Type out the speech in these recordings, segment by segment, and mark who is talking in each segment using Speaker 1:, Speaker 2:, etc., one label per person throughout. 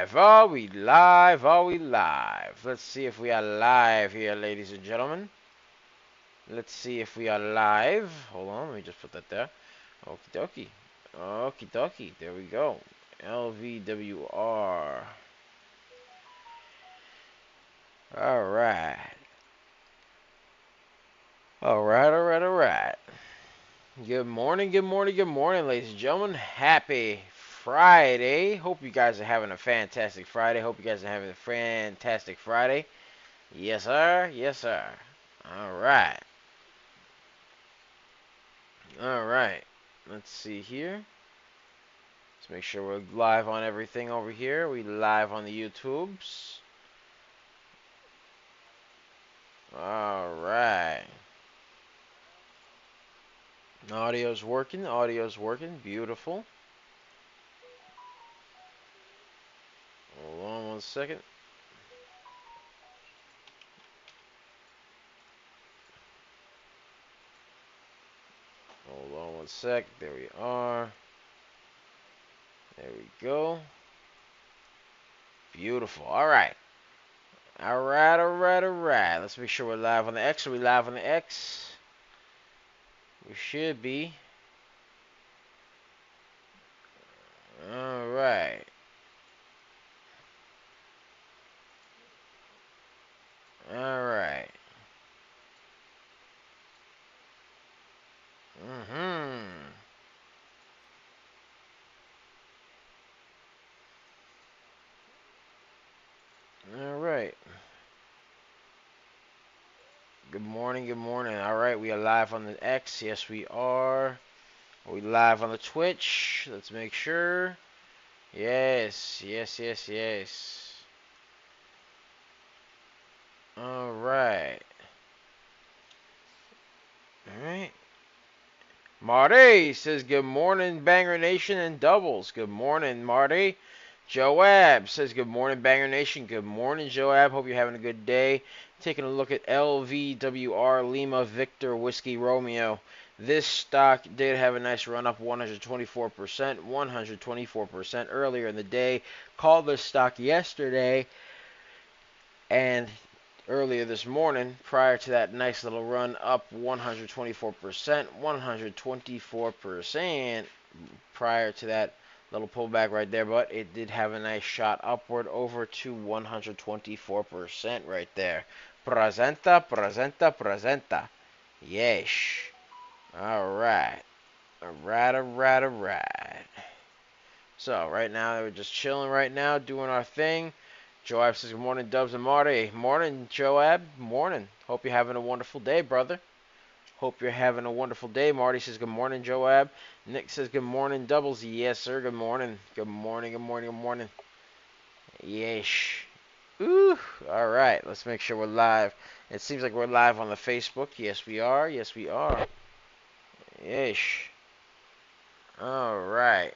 Speaker 1: live? Are we live? Are we live? Let's see if we are live here, ladies and gentlemen. Let's see if we are live. Hold on, let me just put that there. Okie dokie. Okie dokie. There we go. LVWR. Alright. Alright. Good morning, ladies and gentlemen. Happy Friday. Hope you guys are having a fantastic Friday. Yes, sir. Yes, sir. Alright. Alright. Let's see here. Let's make sure we're live on everything over here. We live on the YouTubes. Alright. Audio's working. Beautiful. Hold on one second. Hold on one sec. There we are. There we go. Beautiful. Alright. Alright. Let's make sure we're live on the X. Are we live on the X? We should be. Alright. Alright. Alright. Good morning. Alright, we are live on the X. Yes, we are. Are we live on the Twitch? Let's make sure. Yes. Alright. Alright. Marty says good morning, Banger Nation and doubles. Good morning, Marty. Joab says good morning, Banger Nation. Good morning, Joab. Hope you're having a good day. Taking a look at LVWR Lima Victor Whiskey Romeo. This stock did have a nice run up, 124% earlier in the day. Called this stock yesterday and earlier this morning, prior to that nice little run up 124% prior to that little pullback right there, but it did have a nice shot upward over to 124% right there. Presenta. Yes. Alright. So right now we're just chilling right now, doing our thing. Joab says good morning, Dubs and Marty. Morning, Joab. Morning. Hope you're having a wonderful day, brother. Hope you're having a wonderful day. Marty says good morning, Joab. Nick says good morning, Doubles. Yes, sir. Good morning. Good morning. Yes. Ooh. All right. Let's make sure we're live. It seems like we're live on the Facebook. Yes, we are. Yes. All right.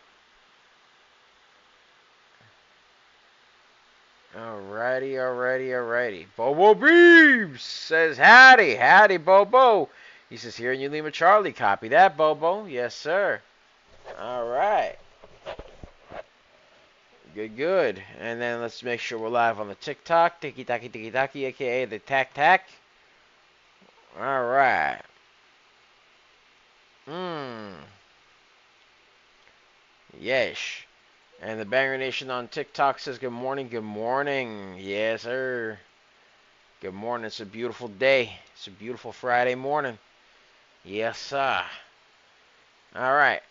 Speaker 1: Alrighty. Bobo Beebs says howdy, Bobo. He says here in Ulima, Charlie. Copy that, Bobo. Yes, sir. Alright. Good. And then let's make sure we're live on the TikTok. Tiki Taki, aka the Tac. Alright. Yes. And the Banger Nation on TikTok says good morning. Yes, sir. Good morning. It's a beautiful day. It's a beautiful Friday morning. Yes, sir. Alright.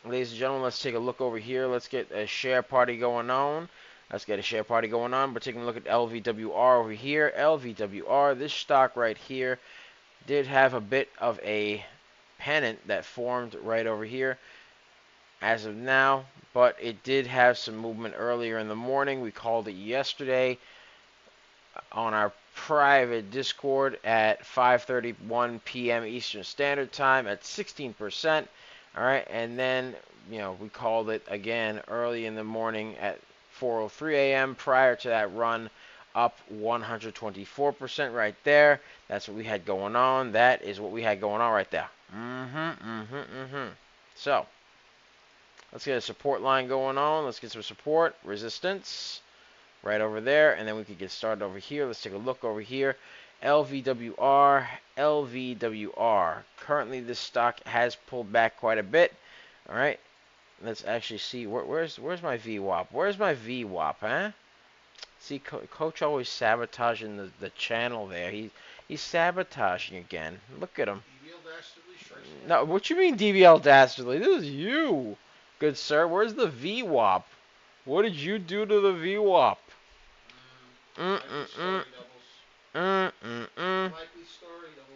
Speaker 1: Ladies and gentlemen, let's take a look over here. Let's get a share party going on. We're taking a look at LVWR over here. LVWR, this stock right here, did have a bit of a pennant that formed right over here as of now, but it did have some movement earlier in the morning. We called it yesterday on our private Discord at 5:31 p.m. Eastern Standard Time at 16%. All right, and then, we called it again early in the morning at 4:03 a.m. prior to that run up 124% right there. That's what we had going on. That is what we had going on right there. So, Let's get a support line going on. Let's get some support, resistance, right over there, and then we could get started over here. Let's take a look over here. LVWR, LVWR. Currently, this stock has pulled back quite a bit. All right, let's actually see where's my VWAP. Where's my VWAP, huh? See, Coach always sabotaging the channel there. He's sabotaging again. Look at him. No, what you mean DBL Dastardly? This is you, good sir. Where's the VWAP? What did you do to the VWAP?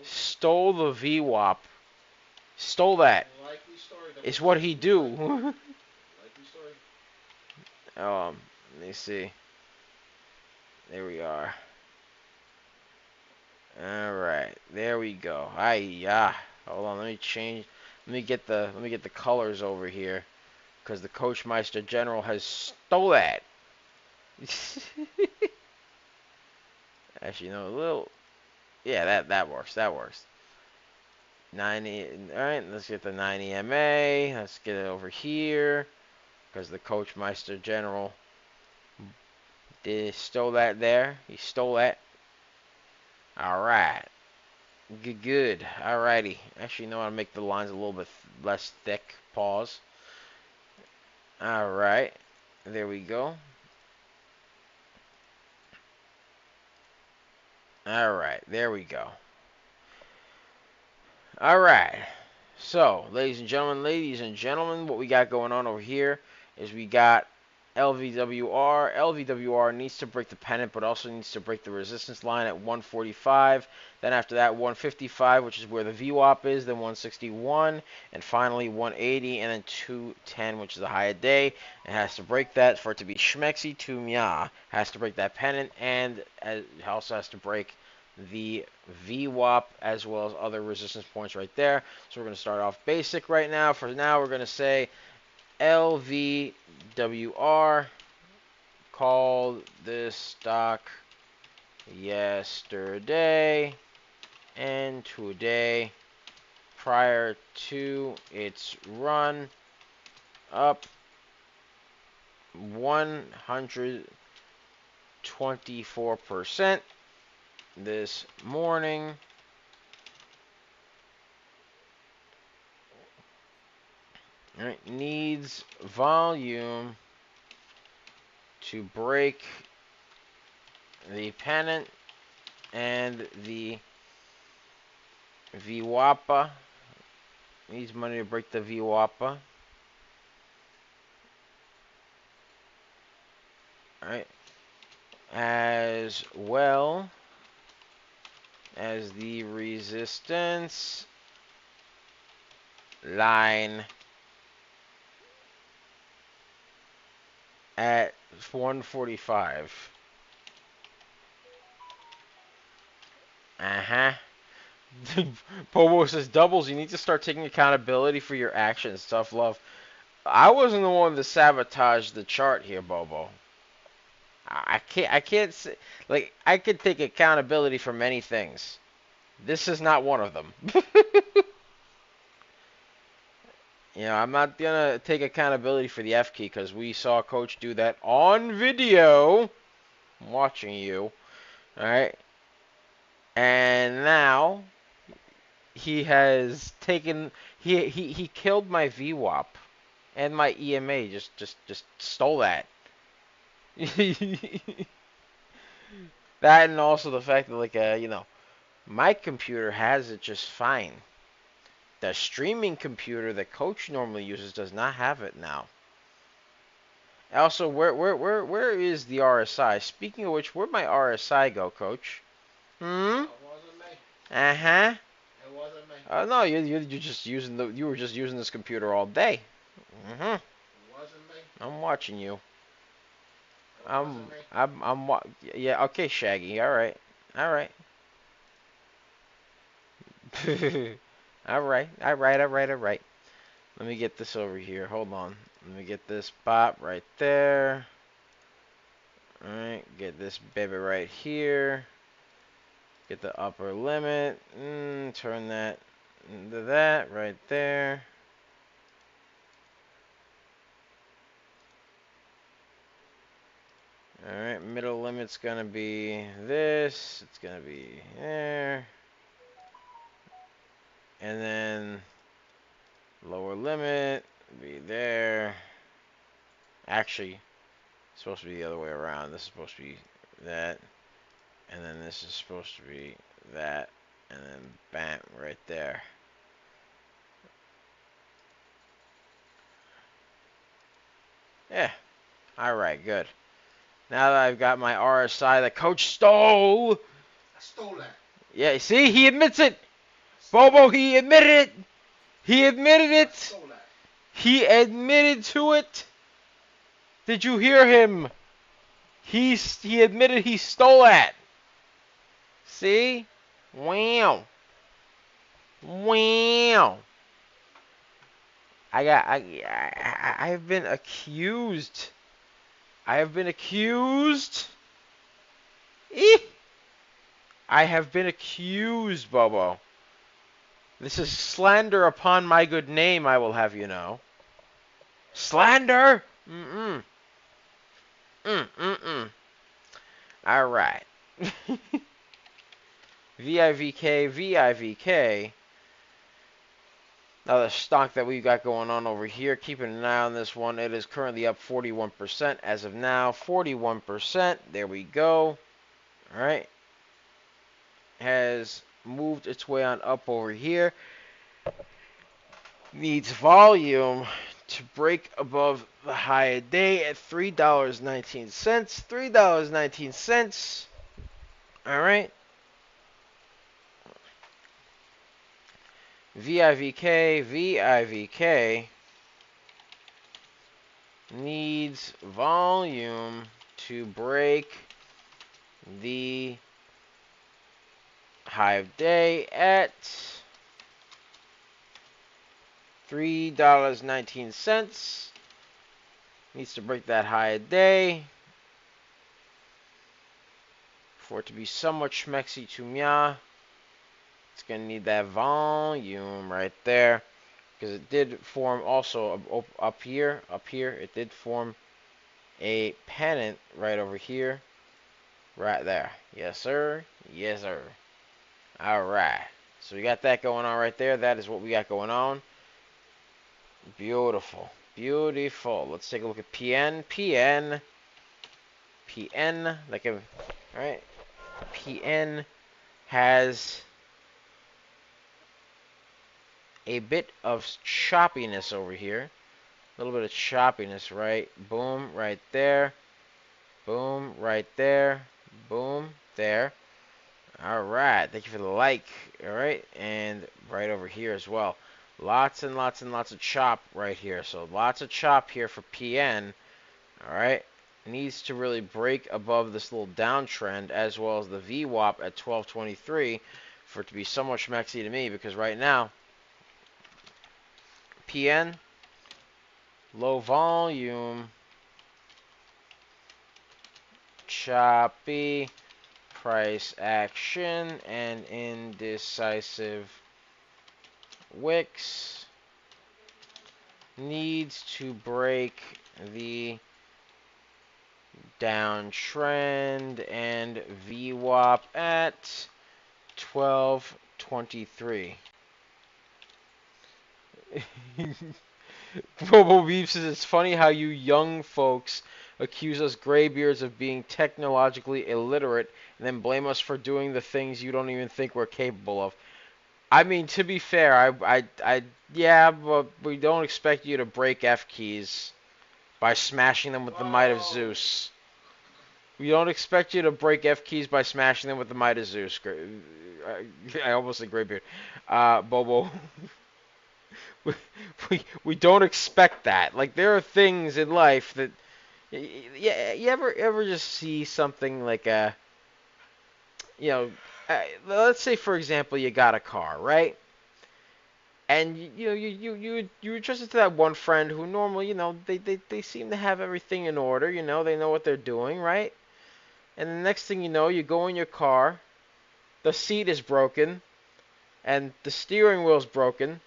Speaker 1: Stole the VWAP. Stole that. It's what he do. Let me see. There we are. All right, there we go. Hold on, let me change. Let me get the colors over here, because the Coachmeister General has stole that. Actually, no, a little. Yeah, that works. That works. 90. All right, let's get the 90 MA. Let's get it over here, because the Coachmeister General stole that there. He stole that. All right. Good. Alrighty. Actually, you know, I'll make the lines a little bit less thick. Pause. Alright. There we go. Alright. There we go. Alright. So, ladies and gentlemen, what we got going on over here is we got LVWR. LVWR needs to break the pennant, but also needs to break the resistance line at 145. Then after that, 155, which is where the VWAP is. Then 161, and finally 180, and then 210, which is a high a day. It has to break that for it to be schmexy to mya. Has to break that pennant, and it also has to break the VWAP as well as other resistance points right there. So we're going to start off basic right now. For now, we're going to say LVWR called this stock yesterday and today prior to its run up 124% this morning. All right, needs volume to break the pennant and the VWAPA. Needs money to break the VWAPA. All right, as well as the resistance line at 145. Bobo says, Doubles, you need to start taking accountability for your actions. Tough love. I wasn't the one to sabotage the chart here, Bobo. I can't say, like, I could take accountability for many things. This is not one of them. You know, I'm not gonna take accountability for the F key because we saw Coach do that on video. I'm watching you. Alright. And now he has taken he killed my VWAP and my EMA. Just stole that. That, and also the fact that, like, you know, my computer has it just fine. The streaming computer that Coach normally uses does not have it now. Also, where is the RSI? Speaking of which, where'd my RSI go, Coach?
Speaker 2: It wasn't me.
Speaker 1: Uh-huh.
Speaker 2: It wasn't me.
Speaker 1: No, you're just using you were just using this computer all day.
Speaker 2: It wasn't me.
Speaker 1: I'm watching you.
Speaker 2: It wasn't me.
Speaker 1: Yeah, okay, Shaggy. All right. All right. All right. All right. All right. All right. Let me get this over here. Hold on. Let me get this bot right there. All right. Get this baby right here. Get the upper limit. Turn that into that right there. Alright, middle limit's gonna be this. It's gonna be there. And then lower limit be there. Actually, it's supposed to be the other way around. This is supposed to be that. And then this is supposed to be that. And then bam, right there. Yeah. Alright, good. Now that I've got my RSI that Coach stole.
Speaker 2: I stole that.
Speaker 1: Yeah, see, he admits it. Bobo, he admitted it. He admitted
Speaker 2: I
Speaker 1: it.
Speaker 2: stole that.
Speaker 1: He admitted to it. Did you hear him? He admitted he stole that. See? Wow. Wow. I've been accused. I have been accused. Eeh. I have been accused, Bobo. This is slander upon my good name, I will have you know. Slander? Mm-mm. Mm-mm-mm. Alright. VIVK, VIVK. Now the stock that we got going on over here, keeping an eye on this one. It is currently up 41% as of now. 41%. There we go. Alright. Has moved its way on up over here. Needs volume to break above the high of day at $3.19. $3.19. Alright. VIVK, VIVK needs volume to break the high of day at $3.19. Needs to break that high of day for it to be somewhat schmexy to mya. It's going to need that volume right there. Because it did form also up here. It did form a pennant right over here. Right there. Yes, sir. Yes, sir. Alright. So we got that going on right there. That is what we got going on. Beautiful. Beautiful. Let's take a look at PN. PN. PN. Alright. PN has a bit of choppiness over here. A little bit of choppiness, right? Boom, right there. Boom, right there. Boom, there. Alright, thank you for the like. Alright, and right over here as well. Lots and lots and lots of chop right here. So lots of chop here for PN. Alright, needs to really break above this little downtrend as well as the VWAP at 1223 for it to be somewhat schmexy to me, because right now PN, low volume, choppy, price action, and indecisive wicks. Needs to break the downtrend and VWAP at 1223. Bobo Beef says it's funny how you young folks accuse us graybeards of being technologically illiterate and then blame us for doing the things you don't even think we're capable of. I mean, to be fair, yeah, but we don't expect you to break F keys by smashing them with the might of Zeus. We don't expect you to break F keys by smashing them with the might of Zeus. I almost said graybeard. Bobo. We don't expect that. Like, there are things in life that you ever just see something like let's say for example you got a car, right? And you trusted to that one friend who normally, they seem to have everything in order, they know what they're doing, right? And the next thing you know, you go in your car, the seat is broken, and the steering wheel's broken.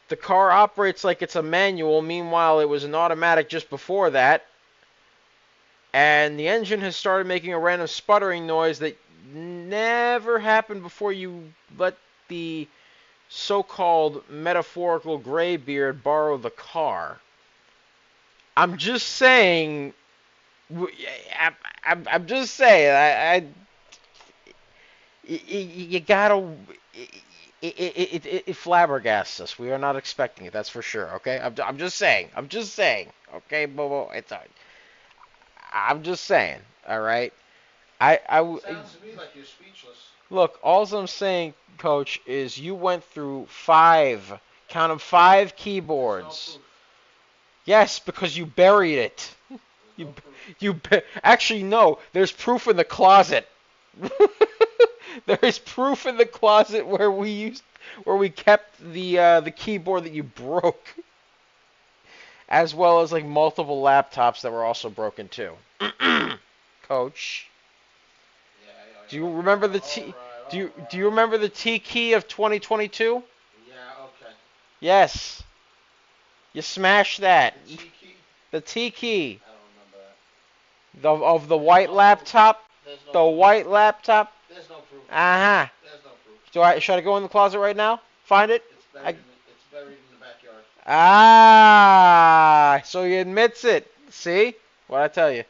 Speaker 1: The car operates like it's a manual. Meanwhile, it was an automatic just before that. and the engine has started making a random sputtering noise that never happened before you let the so-called metaphorical graybeard borrow the car. I'm just saying. I'm just saying. You gotta. It flabbergasts us. We are not expecting it. That's for sure. Okay. I'm just saying. I'm just saying. Okay, Bobo. I'm just saying. All right.
Speaker 2: Sounds to me like you're speechless.
Speaker 1: Look. All I'm saying, Coach, is you went through 5. Count them 5 keyboards.
Speaker 2: No,
Speaker 1: Yes, because you buried it.
Speaker 2: no
Speaker 1: Actually no. There's proof in the closet. There is proof in the closet where we kept the keyboard that you broke, as well as like multiple laptops that were also broken too. Coach, do you remember the T? Do you remember the T key of 2022?
Speaker 2: Yeah, okay.
Speaker 1: Yes, you smashed that.
Speaker 2: The T key?
Speaker 1: The T key
Speaker 2: I don't remember that.
Speaker 1: of the white laptop. The white laptop.
Speaker 2: There's no proof.
Speaker 1: Uh-huh.
Speaker 2: There's no proof.
Speaker 1: Should I go in the closet right now? Find it?
Speaker 2: It's buried in the backyard.
Speaker 1: Ah, so he admits it. See? What'd I tell you?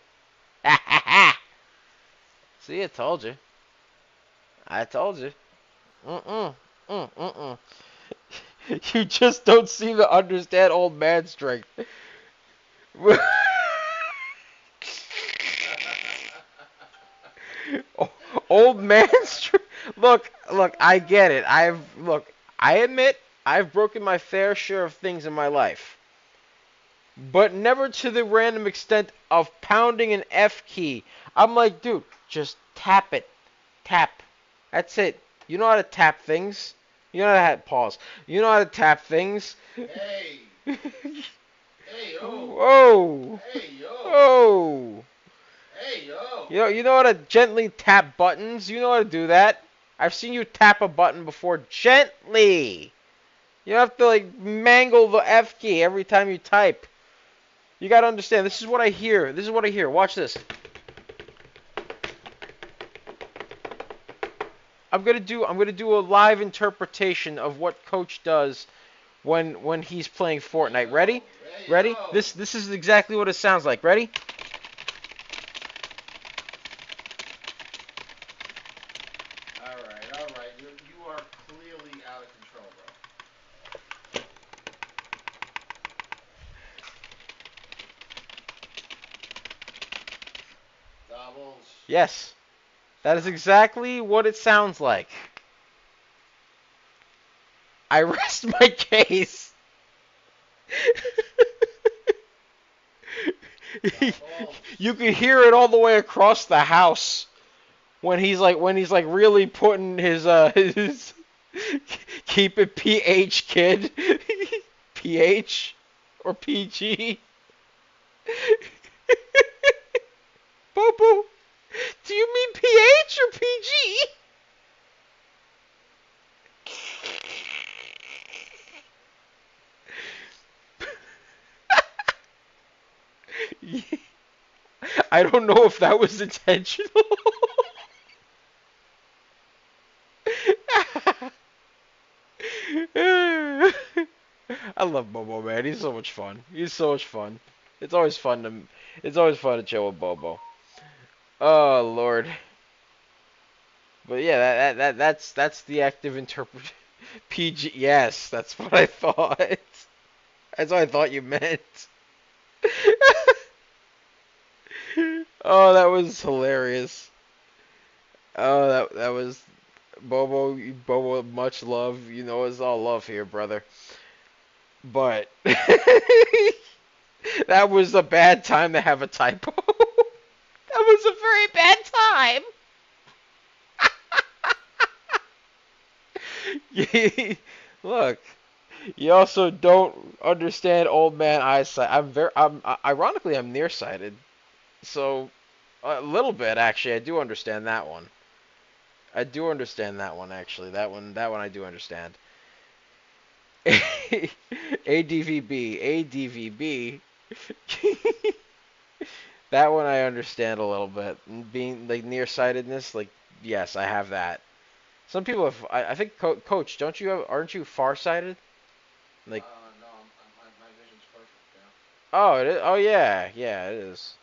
Speaker 1: See, I told you. I told you. Mm-mm. Mm-mm. You just don't seem to understand old man strength. Old man strength. Look, I get it. I admit I've broken my fair share of things in my life. But never to the random extent of pounding an F key. I'm like, dude, just tap it. Tap. That's it. You know how to tap things. You know how to pause. You know how to tap things.
Speaker 2: Hey. Hey, yo.
Speaker 1: Whoa.
Speaker 2: Hey, yo.
Speaker 1: Whoa.
Speaker 2: Hey, yo.
Speaker 1: You know how to gently tap buttons? You know how to do that? I've seen you tap a button before gently. You don't have to like mangle the F key every time you type. You gotta understand, this is what I hear. This is what I hear. Watch this. I'm gonna do a live interpretation of what Coach does when he's playing Fortnite. Ready? Ready? This is exactly what it sounds like. Ready?
Speaker 2: All right. You are clearly out of control, bro. Doubles.
Speaker 1: Yes. That is exactly what it sounds like. I rest my case. You can hear it all the way across the house when he's like really putting his keep it PH kid PH or PG. Bobo, do you mean PH or PG? I don't know if that was intentional. I love Bobo, man. He's so much fun. He's so much fun. It's always fun to chill with Bobo. Oh Lord. But yeah, that's the active interpret PG. Yes, that's what I thought. That's what I thought you meant. Oh, that was hilarious. Oh, that was Bobo. Bobo, much love. You know, it's all love here, brother. But that was a bad time to have a typo. That was a very bad time. Look, you also don't understand old man eyesight. Ironically, I'm nearsighted. So, a little bit, actually, I do understand that one. I do understand that one, actually. That one I do understand. ADVB. That one I understand a little bit. Being like nearsightedness, like yes, I have that. Some people have. I think, Coach, don't you have? Aren't you farsighted? Like,
Speaker 2: No, my vision's perfect. Yeah.
Speaker 1: oh, it is. Oh yeah, yeah, it is.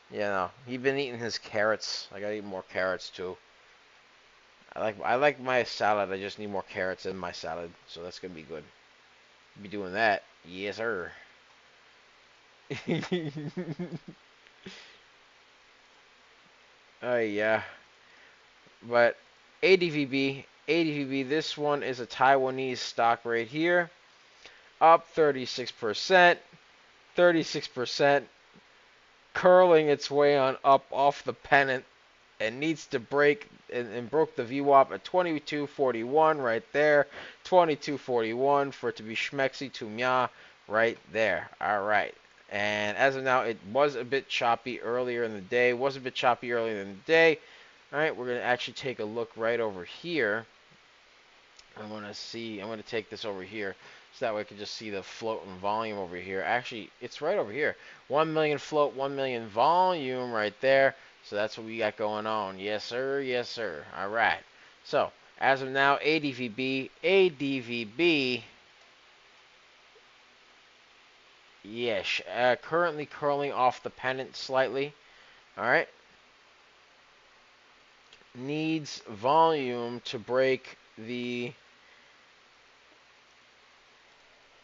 Speaker 1: Yeah, no, he been eating his carrots. I gotta eat more carrots too. I like my salad. I just need more carrots in my salad, so that's gonna be good. Be doing that. Yes, sir. Oh yeah, but ADVB. This one is a Taiwanese stock right here, up 36%, 36%, curling its way on up off the pennant, and needs to break and broke the VWAP at 2241 right there, 2241 for it to be schmexy to mya right there. All right. And as of now, it was a bit choppy earlier in the day. All right, we're going to actually take a look right over here. I'm going to take this over here so that way I can just see the float and volume over here. Actually, it's right over here. 1 million float, 1 million volume right there. So that's what we got going on. Yes, sir. Yes, sir. All right. So as of now, ADVB, yes, currently curling off the pennant slightly. All right. Needs volume to break the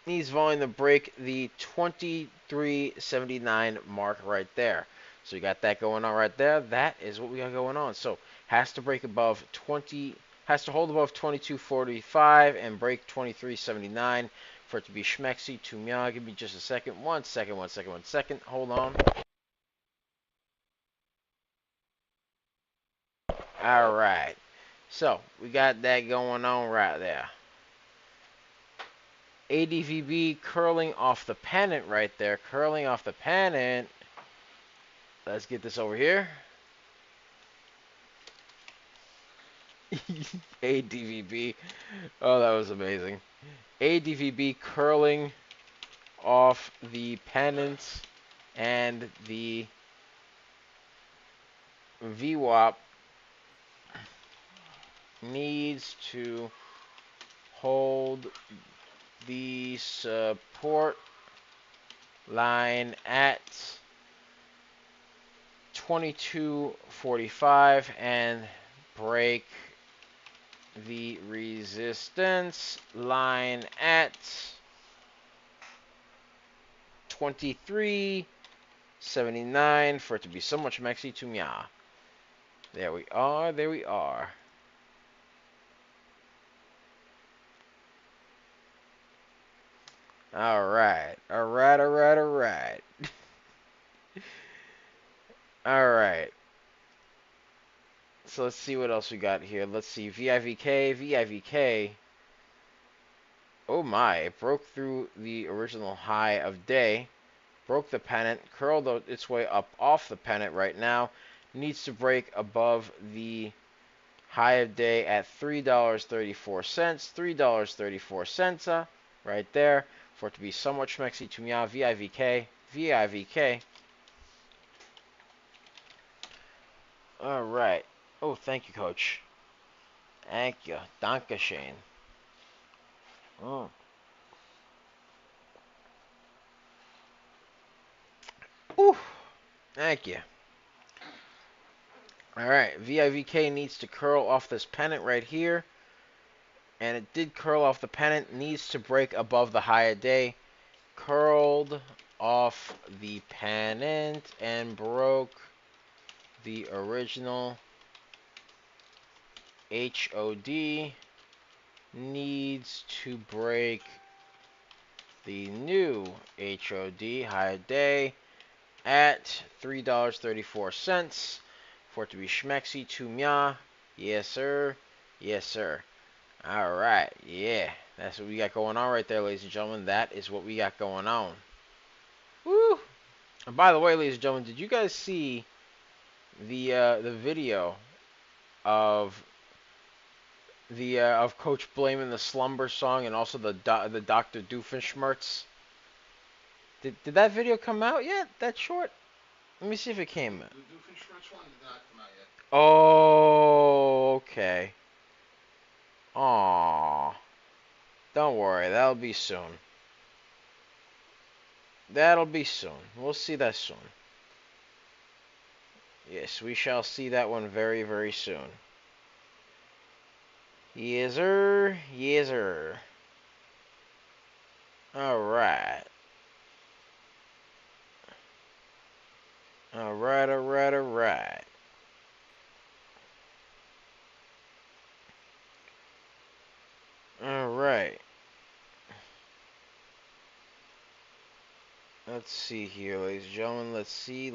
Speaker 1: 2379 mark right there. So you got that going on right there. That is what we got going on. So has to break above 20, has to hold above 2245 and break 2379 for it to be schmexy to meow. Give me just a second. One second. Hold on. All right. So we got that going on right there. ADVB curling off the pennant right there. Curling off the pennant. Let's get this over here. ADVB. Oh, that was amazing. ADVB curling off the pennant and the VWAP needs to hold the support line at 2245 and break the resistance line at 2379 for it to be so much maxi to mya. There we are. There we are. All right. All right. All right. All right. All right. So let's see what else we got here. Let's see. VIVK. VIVK. Oh my. It broke through the original high of day. Broke the pennant. Curled its way up off the pennant right now. Needs to break above the high of day at $3.34. $3.34 right there for it to be somewhat schmexy to meow. VIVK. VIVK. All right. Oh, thank you, Coach. Thank you. Danke schön. Mm. Ooh, thank you. All right. VIVK needs to curl off this pennant right here. And it did curl off the pennant. Needs to break above the high of day. Curled off the pennant and broke the original HOD. Needs to break the new HOD, high of day, at $3.34 for it to be schmexy to mya. Yes, sir. Yes, sir. All right. Yeah. That's what we got going on right there, ladies and gentlemen. That is what we got going on. Woo! And by the way, ladies and gentlemen, did you guys see the video of of Coach blaming the slumber song and also the Dr. Doofenshmirtz? Did that video come out yet? That short? Let me see if it came.
Speaker 2: The Doofenshmirtz one did not come out yet.
Speaker 1: Oh, okay. Aw. Don't worry, that'll be soon. That'll be soon. We'll see that soon. Yes, we shall see that one very, very soon. Yes, sir. Yes, sir. Alright. Alright, alright, alright. Alright. Let's see here, ladies and gentlemen. Let's see.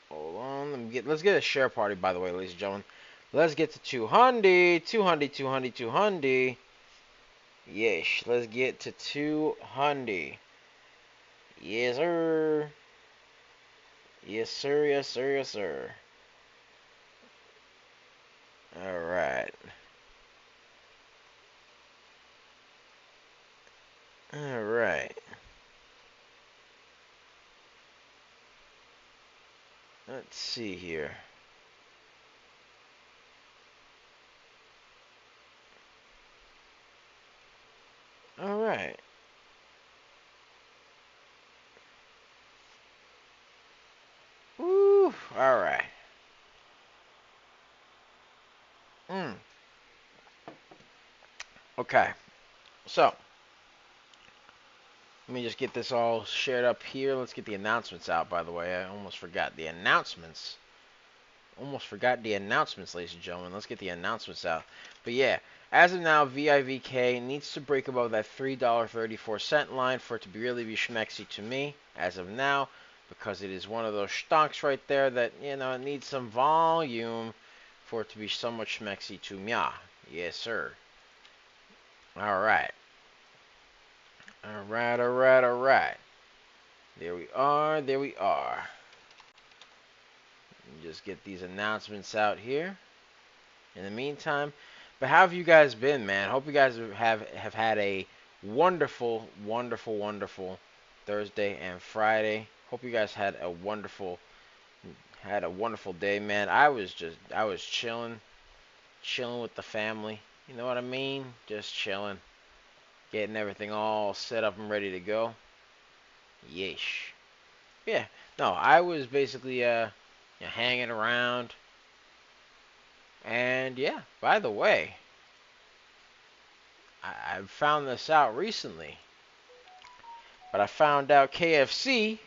Speaker 1: Hold on. Let's get a share party, by the way, ladies and gentlemen. Let's get to 200. 200, 200, 200. Yes, let's get to 200. Yes, sir. Yes, sir. Yes, sir. Yes, sir. Alright. Alright. Let's see here. Alright. Woo. Alright. Okay. So, let me just get this all shared up here. Let's get the announcements out, by the way. I almost forgot the announcements. Ladies and gentlemen. Let's get the announcements out. But yeah, as of now, VIVK needs to break above that $3.34 line for it to really be schmexy to me, as of now, because it is one of those stocks right there that, it needs some volume for it to be somewhat schmexy to me. Yes, sir. Alright. Alright. There we are. Just get these announcements out here. In the meantime, but how have you guys been, man? Hope you guys have had a wonderful, wonderful, wonderful Thursday and Friday. Hope you guys had a wonderful day, man. I was chilling with the family. You know what I mean? Just chilling, getting everything all set up and ready to go. Yeesh. Yeah. No, I was basically hanging around. And yeah, by the way, I found this out recently, but I found out KFC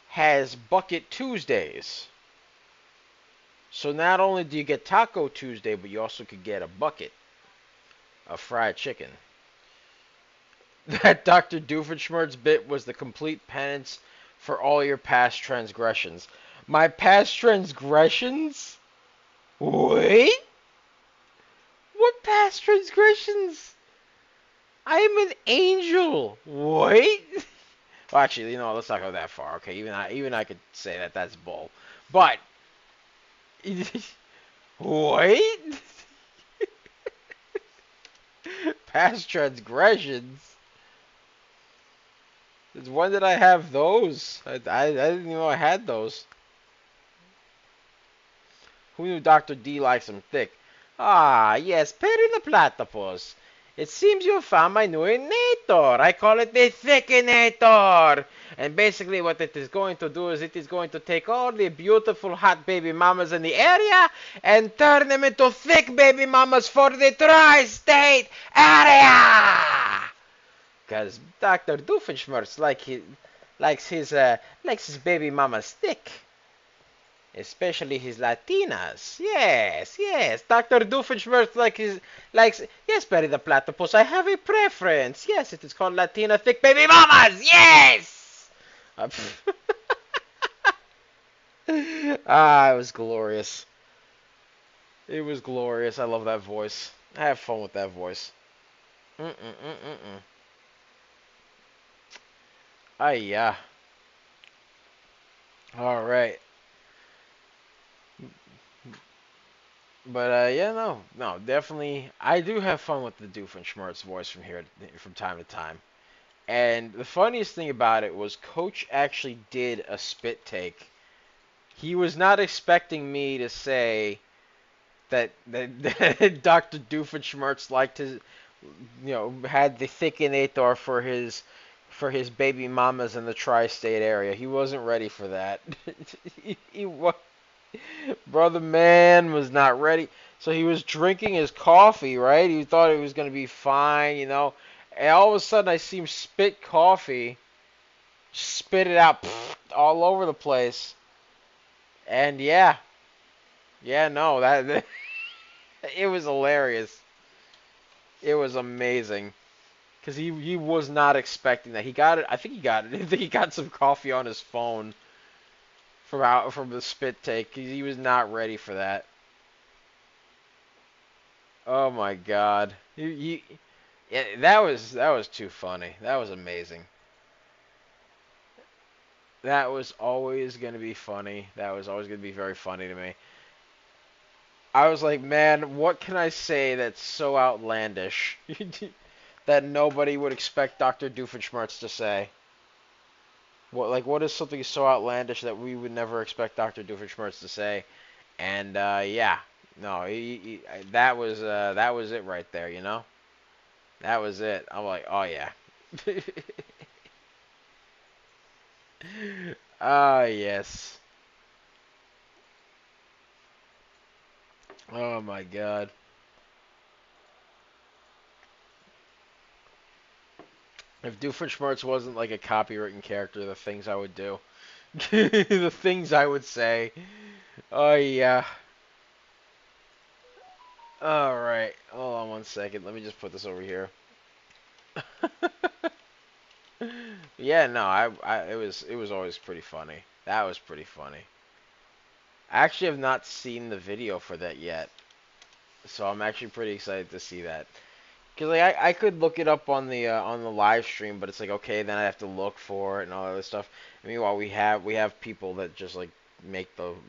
Speaker 1: has Bucket Tuesdays. So not only do you get Taco Tuesday, but you also could get a bucket of fried chicken. That Dr. Doofenshmirtz bit was the complete penance for all your past transgressions. My past transgressions? Wait? What past transgressions? I am an angel. Wait? Well, actually, let's not go that far. Okay, even I could say that that's bull. But wait, past transgressions. When did I have those? I didn't even know I had those. Who knew Dr. D likes them thick? Ah, yes, Perry the Platypus. It seems you found my new innator. I call it the thickinator. And basically what it is going to do is it is going to take all the beautiful hot baby mamas in the area and turn them into thick baby mamas for the tri-state area. Because Dr. Doofenshmirtz likes his baby mamas thick. Especially his Latinas. Yes. Dr. Doofenshmirtz likes, yes, Perry the Platypus, I have a preference. Yes, it is called Latina thick baby mamas. Yes! It was glorious. It was glorious. I love that voice. I have fun with that voice. Yeah. All right. But yeah, no, definitely. I do have fun with the Doofenshmirtz voice from time to time. And the funniest thing about it was Coach actually did a spit take. He was not expecting me to say that Dr. Doofenshmirtz liked his, had the thickinator for his baby mamas in the tri-state area. He wasn't ready for that. he was, brother man was not ready. So he was drinking his coffee, right? He thought it was gonna be fine. And all of a sudden, I see him spit coffee, spit it out all over the place. And yeah, no, that it was hilarious. It was amazing because he was not expecting that. He got it. I think he got it. I think he got some coffee on his phone from the spit take. He was not ready for that. Oh my God. Yeah, that was too funny. That was amazing. That was always going to be funny. That was always going to be very funny to me. I was like, man, what can I say that's so outlandish that nobody would expect Dr. Doofenshmirtz to say? What is something so outlandish that we would never expect Dr. Doofenshmirtz to say? And yeah, no, that was it right there. That was it. I'm like, oh yeah. Ah yes. Oh my God. If Doofenshmirtz wasn't like a copywritten character, the things I would do, the things I would say. Oh yeah. All right. Hold on one second. Let me just put this over here. Yeah, no, it was always pretty funny. That was pretty funny. I actually have not seen the video for that yet, so I'm actually pretty excited to see that. Cause like I could look it up on the live stream, but it's like okay, then I have to look for it and all that other stuff. Meanwhile, we have people that just like make those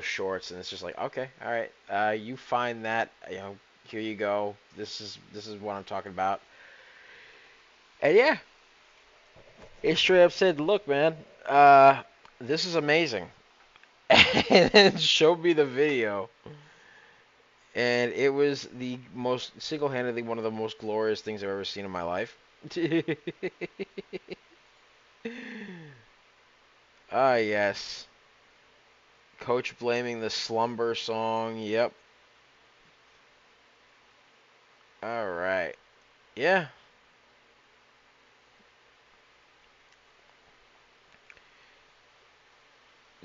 Speaker 1: shorts, and it's just like okay, all right, you find that, here you go. This is what I'm talking about. And yeah, it straight up said, look, man, this is amazing, and then showed me the video, and it was the most single-handedly one of the most glorious things I've ever seen in my life. Ah, yes. Coach blaming the slumber song. Yep. All right. Yeah.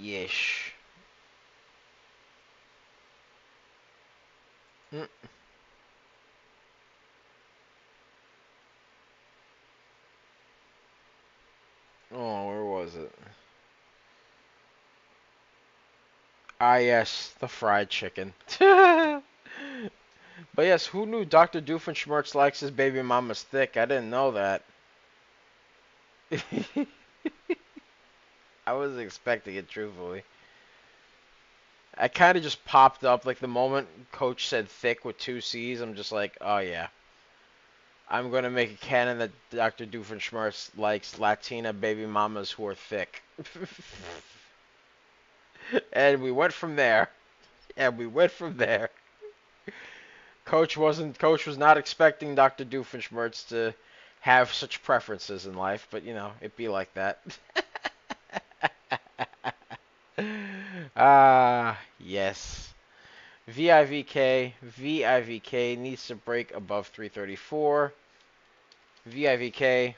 Speaker 1: Yesh. Mm. Oh, where was it? Ah, yes, the fried chicken. But yes, who knew Dr. Doofenshmirtz likes his baby mama's thick? I didn't know that. I wasn't expecting it, truthfully. I kind of just popped up like the moment Coach said thick with two C's. I'm just like, oh yeah, I'm gonna make a canon that Dr. Doofenshmirtz likes Latina baby mamas who are thick. And we went from there. And we went from there. Coach was not expecting Dr. Doofenshmirtz to have such preferences in life, but it be like that. Ah, yes. VIVK needs to break above 334. VIVK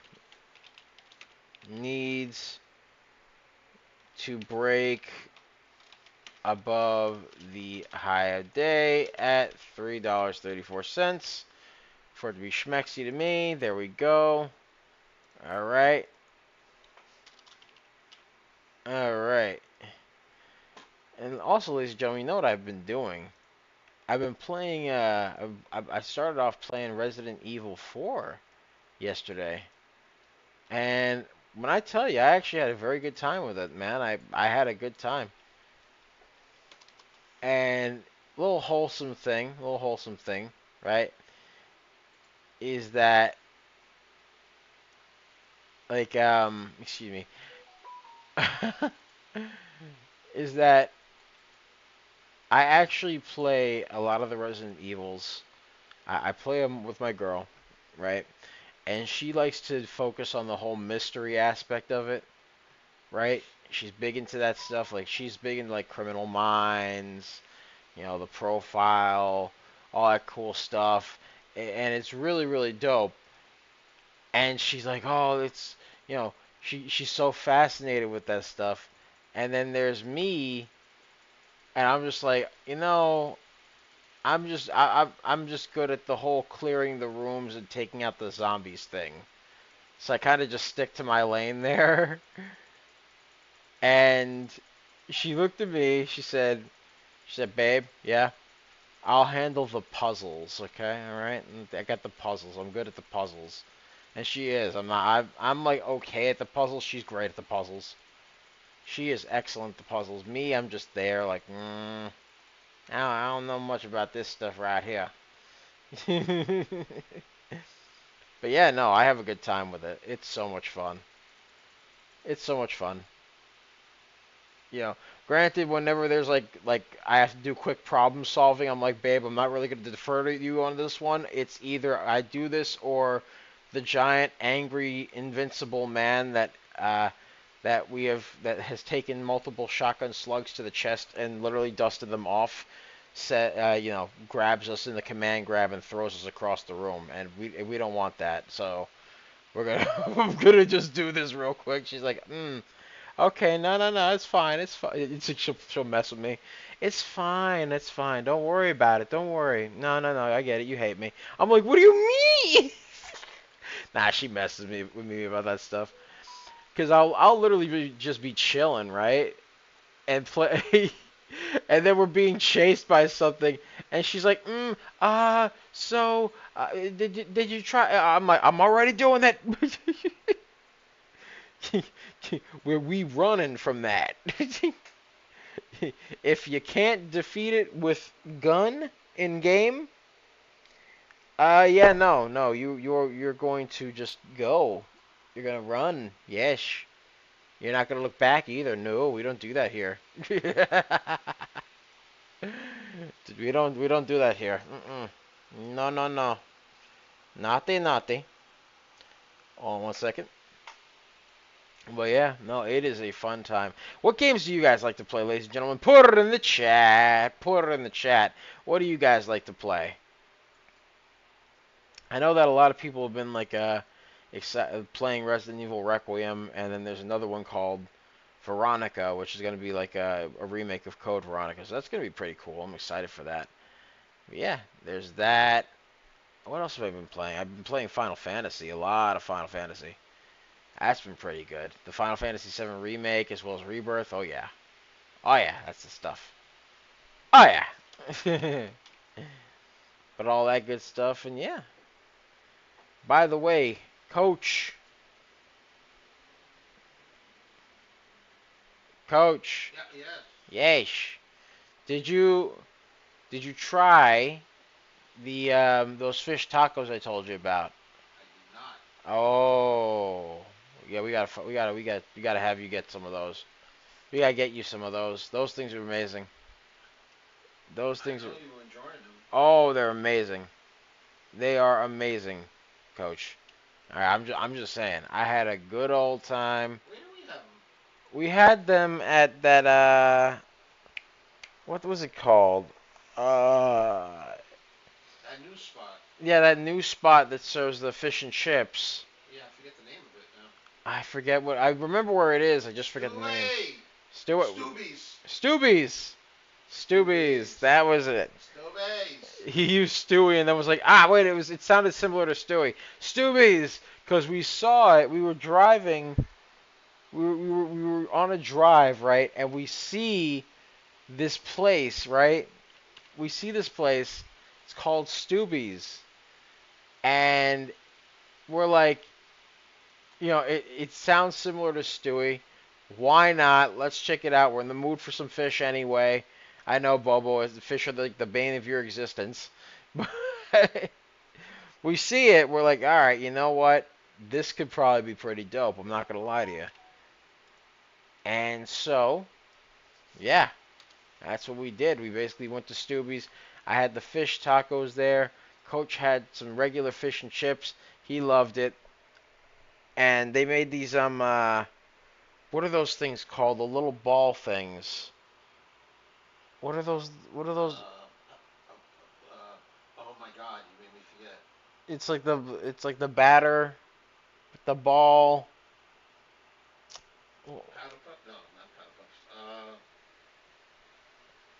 Speaker 1: needs to break above the high of day at $3.34 for it to be schmexy to me. There we go. All right. All right. And also, ladies and gentlemen, you know what I've been doing? I've been playing. I started off playing Resident Evil 4 yesterday, and when I tell you, I actually had a very good time with it, man. I had a good time, and little wholesome thing, right? Is that like excuse me, is that I actually play a lot of the Resident Evils. I play them with my girl, right? And she likes to focus on the whole mystery aspect of it, right? She's big into that stuff. Like she's big into like Criminal Minds, the profile, all that cool stuff, and it's really really dope. And she's like, oh, you know, she's so fascinated with that stuff. And then there's me, and I'm just like, I'm just good at the whole clearing the rooms and taking out the zombies thing. So I kind of just stick to my lane there. And she looked at me. She said, babe, yeah, I'll handle the puzzles, okay, all right. And I got the puzzles. I'm good at the puzzles. And she is. I'm not. I'm like okay at the puzzles. She's great at the puzzles. She is excellent at the puzzles. Me, I'm just there like, I don't know much about this stuff right here. But yeah, no, I have a good time with it. It's so much fun. It's so much fun. You know, granted, whenever there's like I have to do quick problem solving, I'm like, babe, I'm not really going to defer to you on this one. It's either I do this or the giant, angry, invincible man that has taken multiple shotgun slugs to the chest and literally dusted them off. Grabs us in the command grab and throws us across the room, and we don't want that. So we're gonna I'm gonna just do this real quick. She's like, okay, no, it's fine, it's fine. It's like she'll mess with me. It's fine, it's fine. Don't worry about it. Don't worry. No, I get it. You hate me. I'm like, what do you mean? Nah, she messes with me about that stuff. Cause I'll literally just be chilling, right, and play, and then we're being chased by something, and she's like, did you try? I'm like, I'm already doing that. we running from that. If you can't defeat it with gun in game, yeah, no, you're going to just go. You're gonna run. Yes. You're not gonna look back either. No, we don't do that here. We don't do that here. No. Naughty. Hold on one second. But yeah, no, it is a fun time. What games do you guys like to play, ladies and gentlemen? Put it in the chat. Put it in the chat. What do you guys like to play? I know that a lot of people have been like playing Resident Evil Requiem, and then there's another one called Veronica, which is going to be like a remake of Code Veronica. So that's going to be pretty cool. I'm excited for that. But yeah, there's that. What else have I been playing? I've been playing Final Fantasy, a lot of Final Fantasy. That's been pretty good. The Final Fantasy VII Remake as well as Rebirth. Oh yeah. Oh yeah, that's the stuff. Oh yeah. But all that good stuff, and yeah. By the way, Coach. Coach.
Speaker 2: Yeah, yes.
Speaker 1: Yes. Did you try the those fish tacos I told you about?
Speaker 2: I did not.
Speaker 1: Oh. Yeah, we gotta have you get some of those. We gotta get you some of those. Those things are amazing. Those
Speaker 2: I
Speaker 1: things
Speaker 2: know
Speaker 1: are.
Speaker 2: you were enjoying them.
Speaker 1: Oh, they're amazing. They are amazing, Coach. All right, I'm just saying. I had a good old time.
Speaker 2: Where do we have them?
Speaker 1: We had them at that what was it called? Uh,
Speaker 2: That new spot.
Speaker 1: yeah, that new spot that serves the fish and chips.
Speaker 2: Yeah, I forget the name of it now.
Speaker 1: I forget what. I remember where it is. I just forget the name. Stewart.
Speaker 2: Stoobies.
Speaker 1: Stoobies. Stoobies. That was it.
Speaker 2: Stoobies.
Speaker 1: He used Stewie and then was like, wait, it sounded similar to Stewie. Stoobies, because we saw it. We were driving. We were on a drive, right, and we see this place, right? We see this place. It's called Stoobies, and we're like, it sounds similar to Stewie. Why not? Let's check it out. We're in the mood for some fish anyway. I know, Bobo, the fish are like the bane of your existence. We see it. We're like, all right, you know what? this could probably be pretty dope. I'm not gonna lie to you. And so, yeah, that's what we did. We basically went to Stubby's. I had the fish tacos there. Coach had some regular fish and chips. He loved it. And they made these what are those things called? The little ball things. What are those? What are those?
Speaker 2: Oh my God, you made me forget.
Speaker 1: It's like the batter, the ball.
Speaker 2: Powder puff? No, not powder puffs.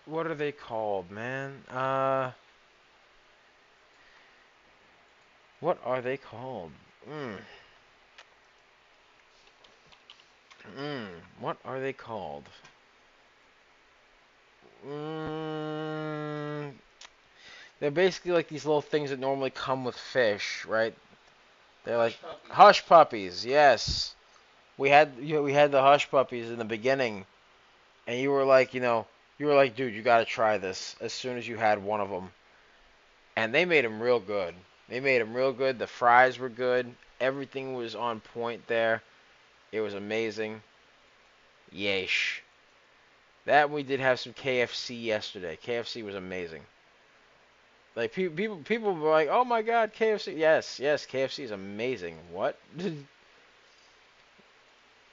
Speaker 1: What are they called, man? What are they called? Mm. Mm. What are they called? Mm. They're basically like these little things that normally come with fish, right? They're like
Speaker 2: Hush puppies.
Speaker 1: hush puppies. Yes, we had the hush puppies in the beginning, and you were like, dude, you got to try this as soon as you had one of them, and they made them real good. They made them real good. The fries were good. Everything was on point there. It was amazing. Yeesh. That we did have some KFC yesterday. KFC was amazing. Like people were like, "Oh my God, KFC!" Yes, yes, KFC is amazing. What?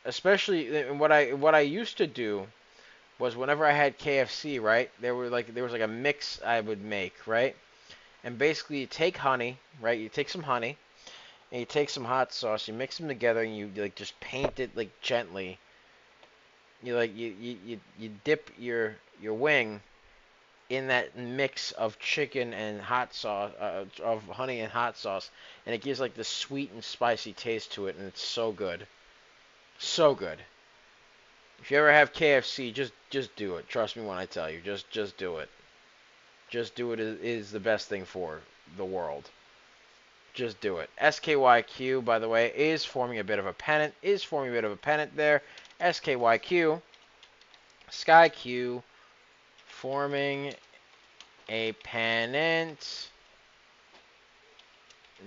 Speaker 1: Especially what I used to do was whenever I had KFC, right? There was like a mix I would make, right? And basically you take honey, right? You take some honey and you take some hot sauce, you mix them together and you like just paint it like gently. You dip your wing in that mix of chicken and hot sauce, of honey and hot sauce, and it gives like this sweet and spicy taste to it, and it's so good, so good. If you ever have KFC, just do it. Trust me when I tell you, just do it. Just do it is the best thing for the world. Just do it. SKYQ, by the way, is forming a bit of a pennant. Is forming a bit of a pennant there. SKYQ, Sky Q, forming a pennant.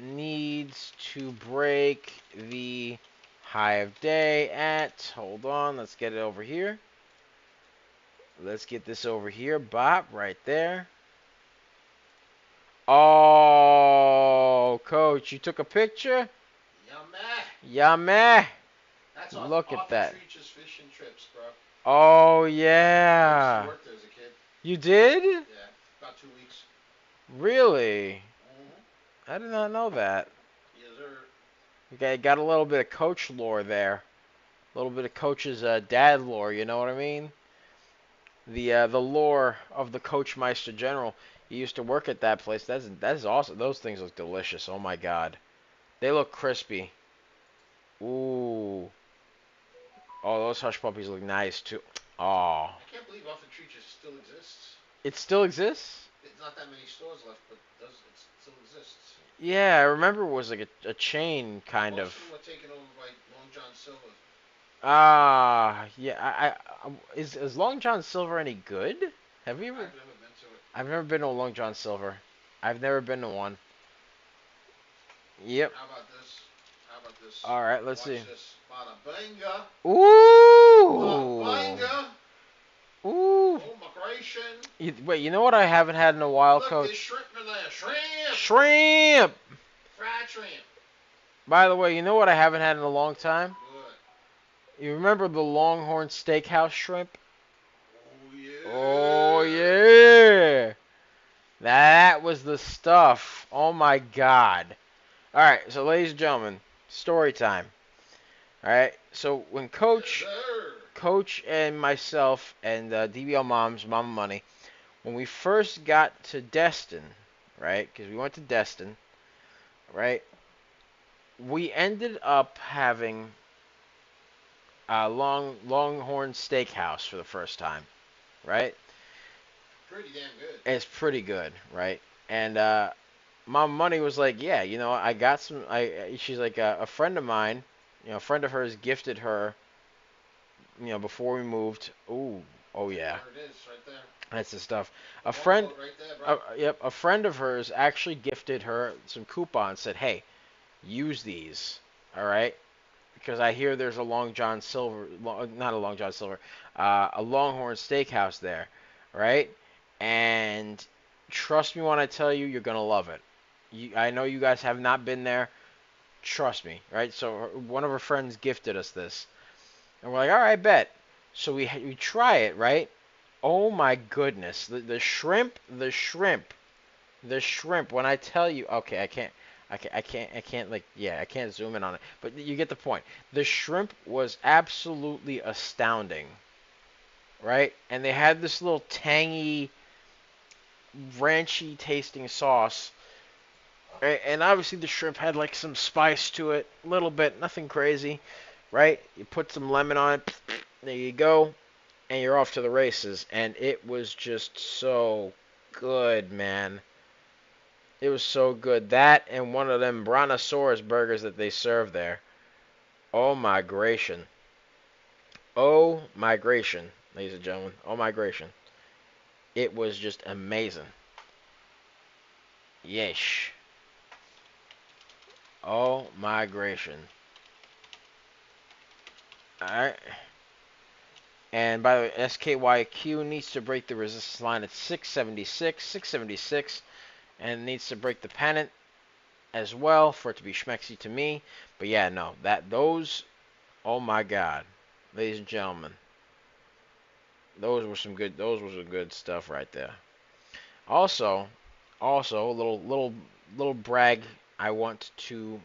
Speaker 1: Needs to break the high of day at. Hold on, let's get it over here. Let's get this over here. Bop, right there. Oh, Coach, you took a picture?
Speaker 2: Yummy.
Speaker 1: Yummy.
Speaker 2: That's
Speaker 1: Look at
Speaker 2: Arthur
Speaker 1: that.
Speaker 2: Treach's Fish and Trips, bro.
Speaker 1: Oh,
Speaker 2: I used
Speaker 1: yeah.
Speaker 2: to work there as a kid.
Speaker 1: You did?
Speaker 2: Yeah, about 2 weeks.
Speaker 1: Really?
Speaker 2: Mm-hmm.
Speaker 1: I did not know that.
Speaker 2: Yes, sir.
Speaker 1: Okay, got a little bit of Coach lore there. A little bit of Coach's dad lore, you know what I mean? The lore of the Coachmeister General. He used to work at that place. That's awesome. Those things look delicious. Oh my God. They look crispy. Ooh. Oh, those hush puppies look nice too. Oh.
Speaker 2: I can't believe Arthur Treach's still exists.
Speaker 1: It still exists?
Speaker 2: It's not that many stores left, but it still exists.
Speaker 1: Yeah, I remember it was like a chain kind
Speaker 2: Most
Speaker 1: of.
Speaker 2: of them were taken over by Long John Silver.
Speaker 1: Ah, yeah. Is Long John Silver any good? Have you ever?
Speaker 2: I've never been to it.
Speaker 1: I've never been to a Long John Silver. I've never been to one. Yep.
Speaker 2: How about this? How about this?
Speaker 1: All right, let's
Speaker 2: Watch
Speaker 1: see.
Speaker 2: this. Bada banga. Bada
Speaker 1: Ooh.
Speaker 2: banga.
Speaker 1: Ooh.
Speaker 2: Oh, migration.
Speaker 1: Wait, you know what I haven't had in a while,
Speaker 2: Look,
Speaker 1: Coach?
Speaker 2: there's shrimp in there. Shrimp.
Speaker 1: Shrimp.
Speaker 2: Fried shrimp.
Speaker 1: By the way, you know what I haven't had in a long time?
Speaker 2: Good.
Speaker 1: You remember the Longhorn Steakhouse shrimp?
Speaker 2: Oh, yeah.
Speaker 1: Oh yeah. That was the stuff. Oh my God. All right, so ladies and gentlemen, story time. All right, so when
Speaker 2: Yes,
Speaker 1: Coach and myself and DBL Mom's Mama Money, when we first got to Destin, right? Because we went to Destin, right? We ended up having a Longhorn Steakhouse for the first time, right?
Speaker 2: pretty damn good.
Speaker 1: It's pretty good, right? And Mama Money was like, yeah, I got some. She's like a friend of mine, a friend of hers gifted her, before we moved. Ooh, oh yeah,
Speaker 2: There it is, right there.
Speaker 1: that's the stuff. A
Speaker 2: Promo
Speaker 1: friend,
Speaker 2: code right there, bro.
Speaker 1: yep, a friend of hers actually gifted her some coupons. Said, hey, use these. All right, because I hear there's a Long John Silver, not a Long John Silver, a Longhorn Steakhouse there, right? And trust me when I tell you, you're gonna love it. I know you guys have not been there. Trust me, right? So one of our friends gifted us this, and we're like, all right, bet. So we try it, right? Oh my goodness, the shrimp, the shrimp, the shrimp. When I tell you, okay, I can't like, yeah, I can't zoom in on it, but you get the point. The shrimp was absolutely astounding, right? And they had this little tangy, ranchy tasting sauce, right? And obviously the shrimp had like some spice to it, a little bit, nothing crazy, right? You put some lemon on it, there you go, and you're off to the races. And it was just so good, man. It was so good. That and one of them brontosaurus burgers that they serve there. Oh migration. Oh migration, ladies and gentlemen. Oh migration. It was just amazing. Yesh. Oh migration. Alright. And by the way, SKYQ needs to break the resistance line at 676. 676. And needs to break the pennant as well for it to be schmexy to me. But yeah, no. Those, oh my god. Ladies and gentlemen. Those were some good stuff right there. Also, a little brag. I want to.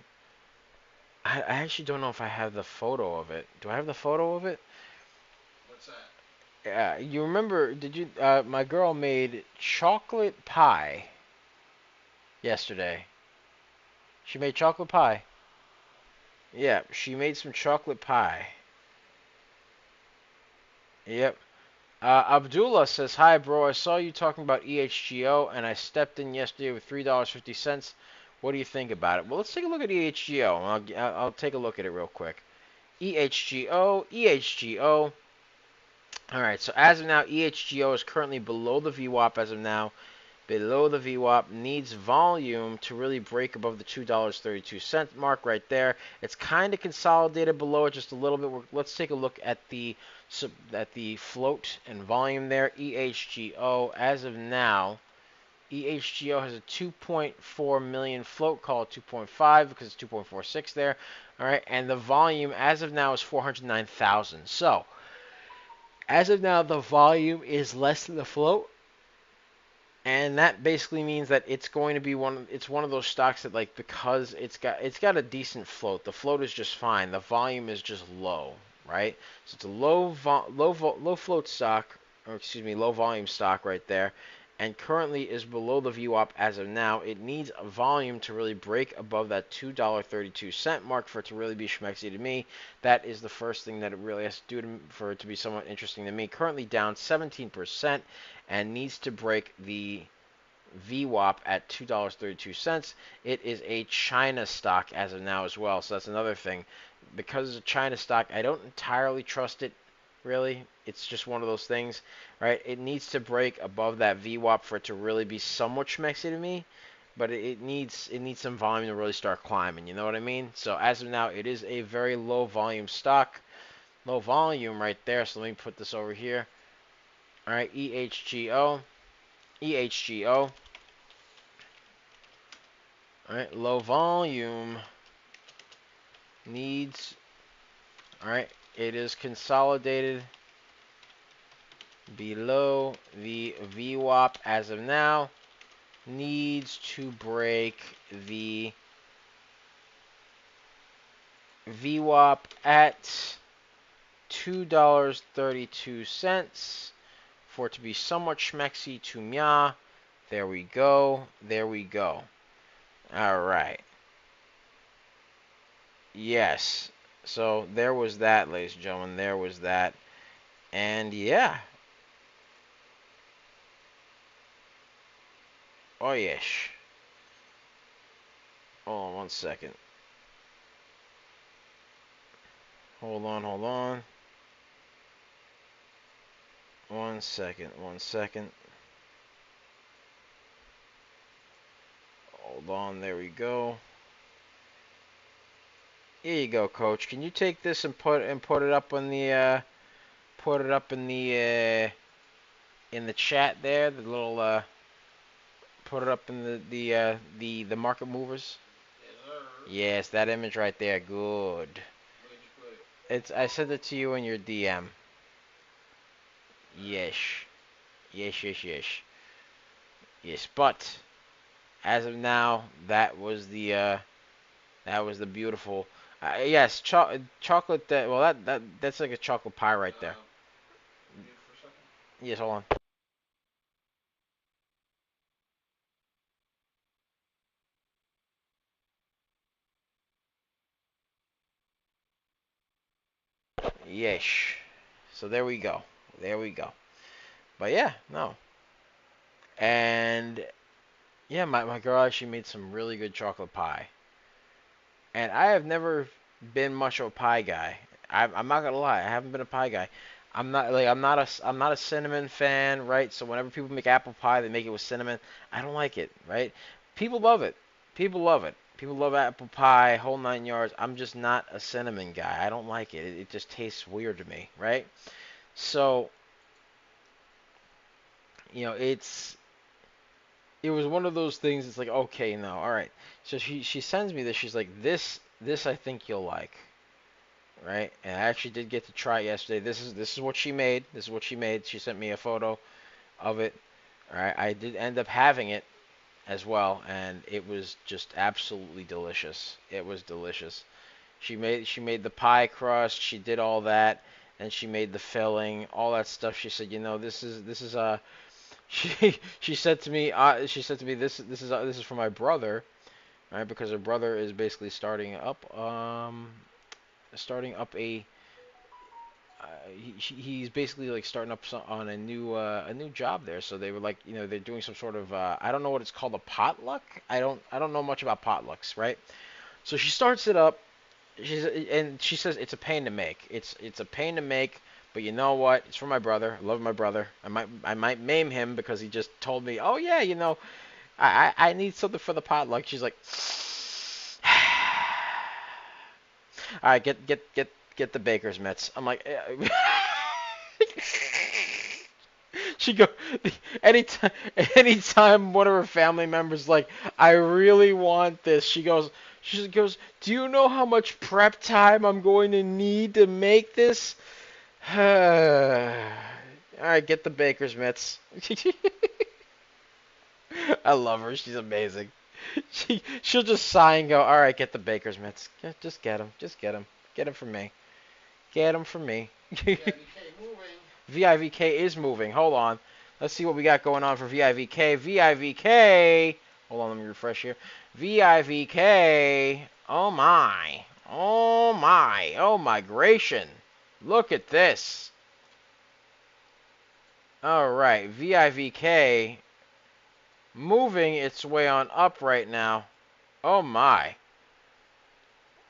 Speaker 1: I actually don't know if I have the photo of it. Do I have the photo of it?
Speaker 2: What's that?
Speaker 1: Yeah, you remember? Did you? My girl made chocolate pie yesterday. She made chocolate pie. Yeah, she made some chocolate pie. Yep. Abdullah says, "Hi, bro. I saw you talking about EHGO, and I stepped in yesterday with $3.50. What do you think about it?" Well, let's take a look at EHGO. I'll take a look at it real quick. EHGO, EHGO. All right. So as of now, EHGO is currently below the VWAP. As of now, below the VWAP, needs volume to really break above the $2.32 mark right there. It's kind of consolidated below it just a little bit. Let's take a look at the float and volume there. EHGO as of now, EHGO has a 2.4 million float, call it 2.5 because it's 2.46 there. All right, and the volume as of now is 409,000. So as of now, the volume is less than the float. And that basically means that it's going to be it's one of those stocks that, like, because it's got a decent float, the float is just fine, the volume is just low, right? So it's a low float stock, or excuse me, low volume stock right there, and currently is below the VWAP as of now. It needs a volume to really break above that $2.32 mark for it to really be schmexy to me. That is the first thing that it really has to do for it to be somewhat interesting to me. Currently down 17%, and needs to break the VWAP at $2.32. It is a China stock as of now as well, so that's another thing. Because it's a China stock, I don't entirely trust it, really. It's just one of those things, right? It needs to break above that VWAP for it to really be somewhat schmexy to me, but it needs some volume to really start climbing, you know what I mean? So as of now, it is a very low volume stock. Low volume right there, so let me put this over here. All right, EHGO. EHGO. All right, low volume needs. All right, it is consolidated below the VWAP as of now. Needs to break the VWAP at $2.32 for it to be somewhat schmexy to mya. There we go. There we go. All right. Yes. So there was that, ladies and gentlemen. There was that. And yeah. Oh, yes. Hold on 1 second. Hold on, hold on. 1 second, 1 second. Hold on, there we go. Here you go, Coach. Can you take this and put it up on the put it up in the chat there? The little put it up in the market movers.
Speaker 2: Yes, sir.
Speaker 1: Yes, that image right there. Good.
Speaker 2: Where'd you put it?
Speaker 1: I sent it to you in your DM. Yes. Yes, yes, yes. Yes, but as of now, that was the beautiful. Yes, chocolate. Well, that's like a chocolate pie right there.
Speaker 2: Mute for a second.
Speaker 1: Yes, hold on. Yes. So there we go. There we go. But yeah, no. And yeah, my girl actually made some really good chocolate pie. And I have never been much of a pie guy. I'm not gonna lie, I haven't been a pie guy. I'm not a cinnamon fan, right? So whenever people make apple pie, they make it with cinnamon. I don't like it, right? People love it. People love it. People love apple pie, whole 9 yards. I'm just not a cinnamon guy. I don't like it. It just tastes weird to me, right? So it was one of those things. It's like, okay, no, all right. So she sends me this. She's like, this I think you'll like, right? And I actually did get to try it yesterday. This is what she made. This is what she made. She sent me a photo of it. All right, I did end up having it as well, and it was just absolutely delicious. It was delicious. She made the pie crust. She did all that, and she made the filling, all that stuff. She said, this is she said to me this is for my brother, right? Because her brother is basically starting up he's basically like starting up on a new job there. So they were like, they're doing some sort of I don't know what it's called, a potluck. I don't know much about potlucks, right? So she starts it up. She says it's a pain to make. It's a pain to make, but you know what? It's for my brother. I love my brother. I might maim him because he just told me, oh yeah, I need something for the potluck. She's like, all right, get the baker's mitts. I'm like, she go anytime anytime one of her family members like, I really want this. She goes, do you know how much prep time I'm going to need to make this? All right, get the baker's mitts. I love her. She's amazing. She'll just sigh and go, all right, get the baker's mitts. Just get them. Just get them. Get them for me. Get them for me.
Speaker 2: VIVK moving.
Speaker 1: VIVK is moving. Hold on. Let's see what we got going on for VIVK. VIVK. Hold on, let me refresh here. VIVK. Oh my. Oh my. Oh migration. Look at this. All right. VIVK moving its way on up right now. Oh my.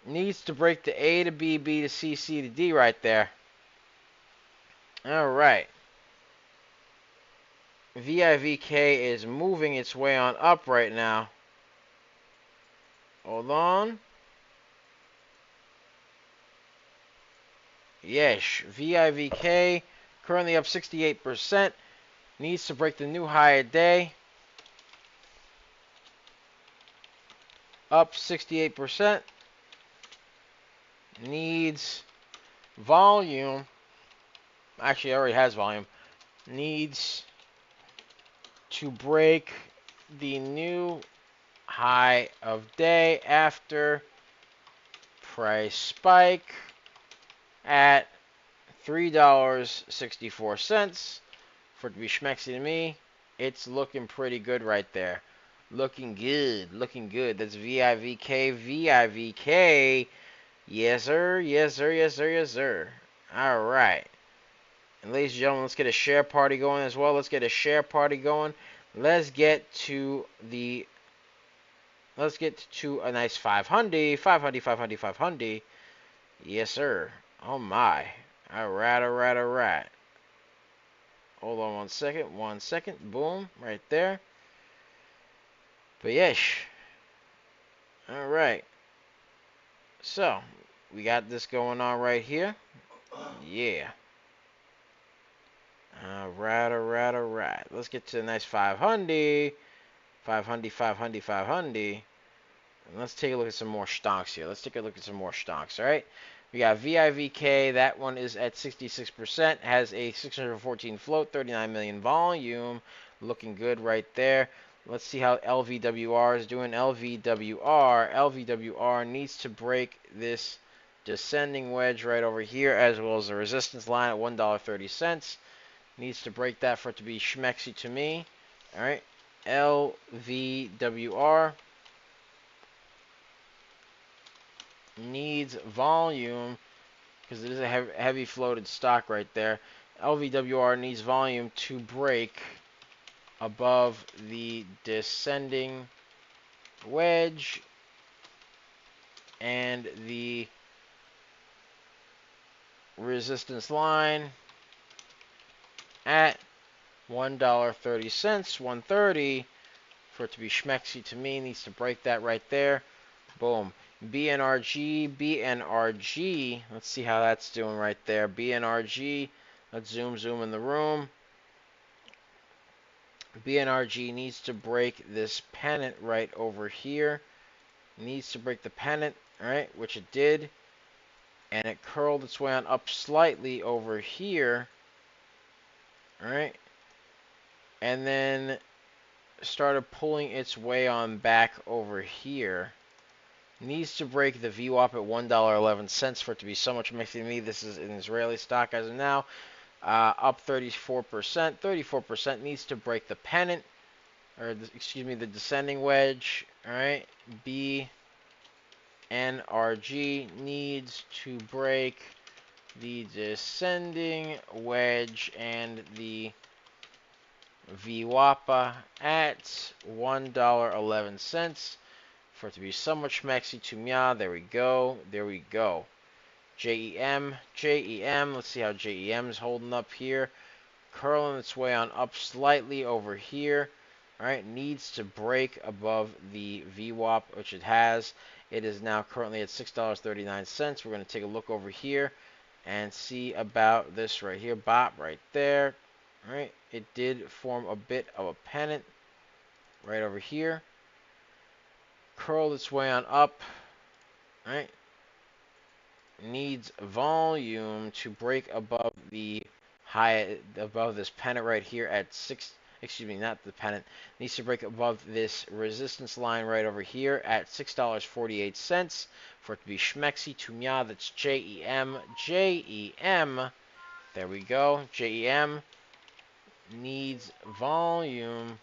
Speaker 1: Needs to break the A to B, B to C, C to D right there. All right. VIVK is moving its way on up right now. Hold on. Yes, VIVK currently up 68%. Needs to break the new high a day. Up 68%. Needs volume. Actually, it already has volume. Needs to break the new high of day after price spike at $3.64. For it to be schmexy to me, it's looking pretty good right there. Looking good. Looking good. That's VIVK. VIVK. Yes, sir. Yes, sir. Yes, sir. Yes, sir. All right. And ladies and gentlemen, let's get a share party going as well. Let's get a share party going. Let's get to a nice 500. 500, 500, 500. Yes, sir. Oh, my. All right, all right, all right. Hold on 1 second. 1 second. Boom. Right there. But yes. All right. So, We got this going on right here. Yeah. All right. Let's get to the nice 500. 500, 500, 500. And let's take a look at some more stonks here. All right. We got VIVK. That one is at 66%. Has a 614 float, 39 million volume. Looking good right there. Let's see how LVWR is doing. LVWR needs to break this descending wedge right over here, as well as the resistance line at $1.30. Needs to break that for it to be schmexy to me. All right. LVWR needs volume because it is a heavy floated stock right there. LVWR needs volume to break above the descending wedge and the resistance line at $1.30, 130 for it to be schmexy to me. Needs to break that right there. Boom. BNRG. Let's see how that's doing right there. BNRG. Let's zoom in the room. BNRG needs to break this pennant right over here. Needs to break the pennant, all right, which it did. And it curled its way on up slightly over here. All right. And then started pulling its way on back over here. Needs to break the VWAP at $1.11 for it to be so much mixy to me. This is an Israeli stock as of now. Up 34%. 34% needs to break the pennant, or excuse me, the descending wedge. All right. BNRG needs to break the descending wedge and the VWAP at $1.11 for it to be so much maxi to mya. There we go. JEM. Let's see how JEM is holding up here. Curling its way on up slightly over here. All right, needs to break above the VWAP, which it has. It is now currently at $6.39. We're going to take a look over here and see about this right here. Bop right there. All right, it did form a bit of a pennant right over here. Curled its way on up. All right. Needs volume to break above the above this pennant right here at excuse me, not the pennant. Needs to break above this resistance line right over here at $6.48 for it to be schmexy to mya. That's JEM. There we go. JEM needs volume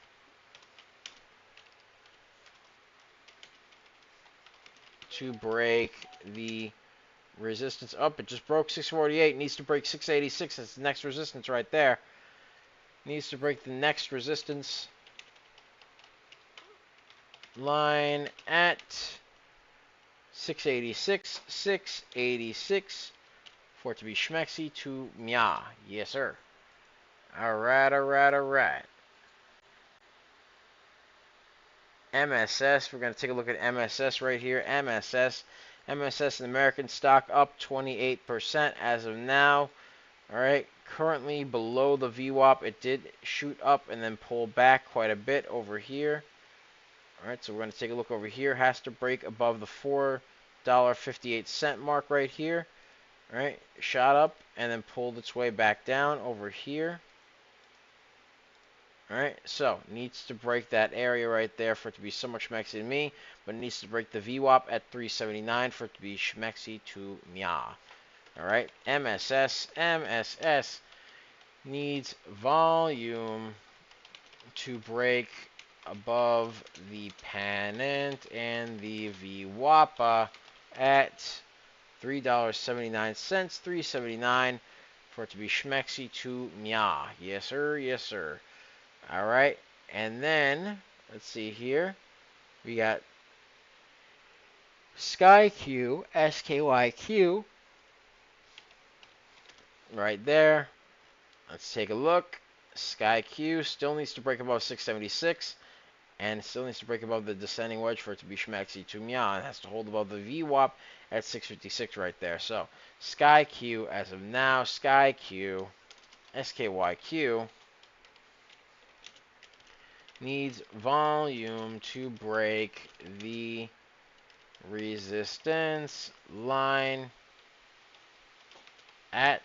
Speaker 1: to break the resistance up. It just broke 648. Needs to break 686. That's the next resistance right there. Needs to break the next resistance line at 686. 686 for it to be schmexy to mya. Yes, sir. All right. MSS. We're going to take a look at MSS right here. MSS, an American stock, up 28% as of now. All right, currently below the VWAP. It did shoot up and then pull back quite a bit over here. All right, so we're going to take a look over here. Has to break above the $4.58 mark right here. All right, shot up and then pulled its way back down over here. All right, so needs to break that area right there for it to be so much schmexy to me, but it needs to break the VWAP at 379 for it to be schmexy to mya. All right, MSS needs volume to break above the pennant and the VWAP at $3.79, 379 for it to be schmexy to mya. Yes, sir. All right, and then let's see here. We got SkyQ, SKYQ, right there. Let's take a look. SkyQ still needs to break above 676, and it still needs to break above the descending wedge for it to be schmaxy to meow. It has to hold above the VWAP at 656 right there. So Sky Q as of now, Sky Q, SKYQ needs volume to break the resistance line at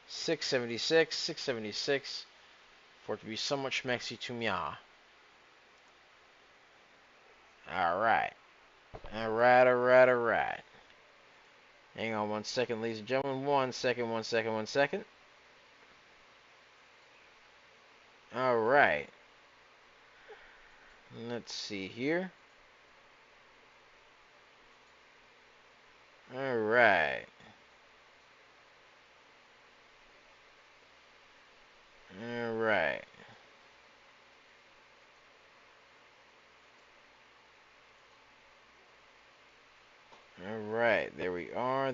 Speaker 1: 676 for it to be somewhat schmexy to meow. Alright. Alright. Hang on 1 second, ladies and gentlemen. 1 second. Alright. Let's see here. Alright. Alright. Alright. There we are.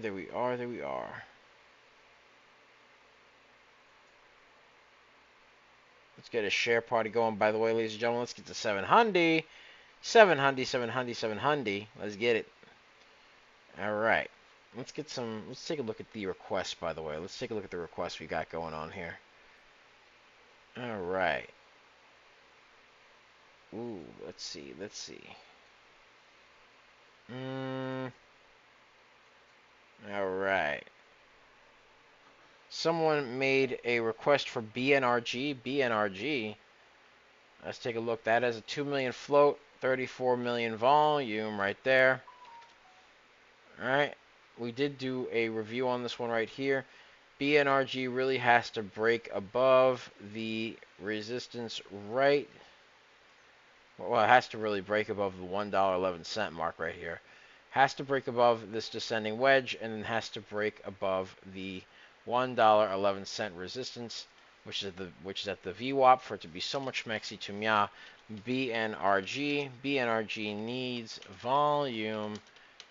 Speaker 1: Let's get a share party going, by the way, ladies and gentlemen. Let's get to 700. 700. Let's get it. Alright. Let's take a look at the request, by the way. Let's take a look at the request we got going on here. Alright. Ooh, let's see. Alright. Someone made a request for BNRG. Let's take a look. That has a 2 million float, 34 million volume right there. Alright. We did do a review on this one right here. BNRG really has to break above the resistance right. Well, it has to really break above the $1.11 mark right here. Has to break above this descending wedge, and then has to break above the $1.11 resistance, which is at the VWAP for it to be so much schmexy to meow. BNRG needs volume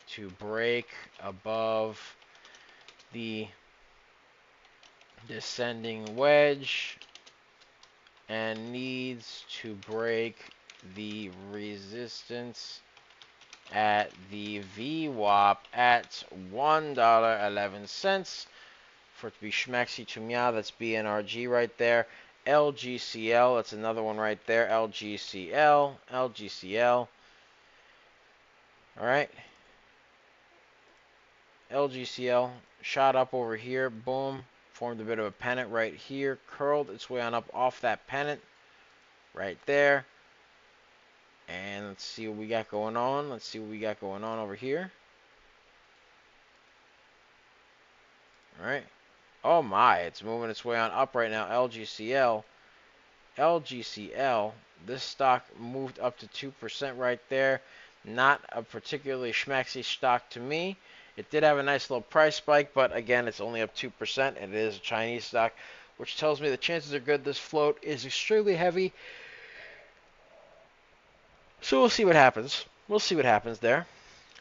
Speaker 1: to break above the descending wedge and needs to break the resistance at the VWAP at $1.11 for it to be schmexy to meow. That's BNRG right there. LGCL, that's another one right there. LGCL. Alright. LGCL shot up over here. Boom. Formed a bit of a pennant right here. Curled its way on up off that pennant right there. And let's see what we got going on. Over here. Alright. Oh my, it's moving its way on up right now. LGCL. This stock moved up to 2% right there. Not a particularly schmaxy stock to me. It did have a nice little price spike, but again, it's only up 2%, and it is a Chinese stock, which tells me the chances are good this float is extremely heavy. So we'll see what happens. There.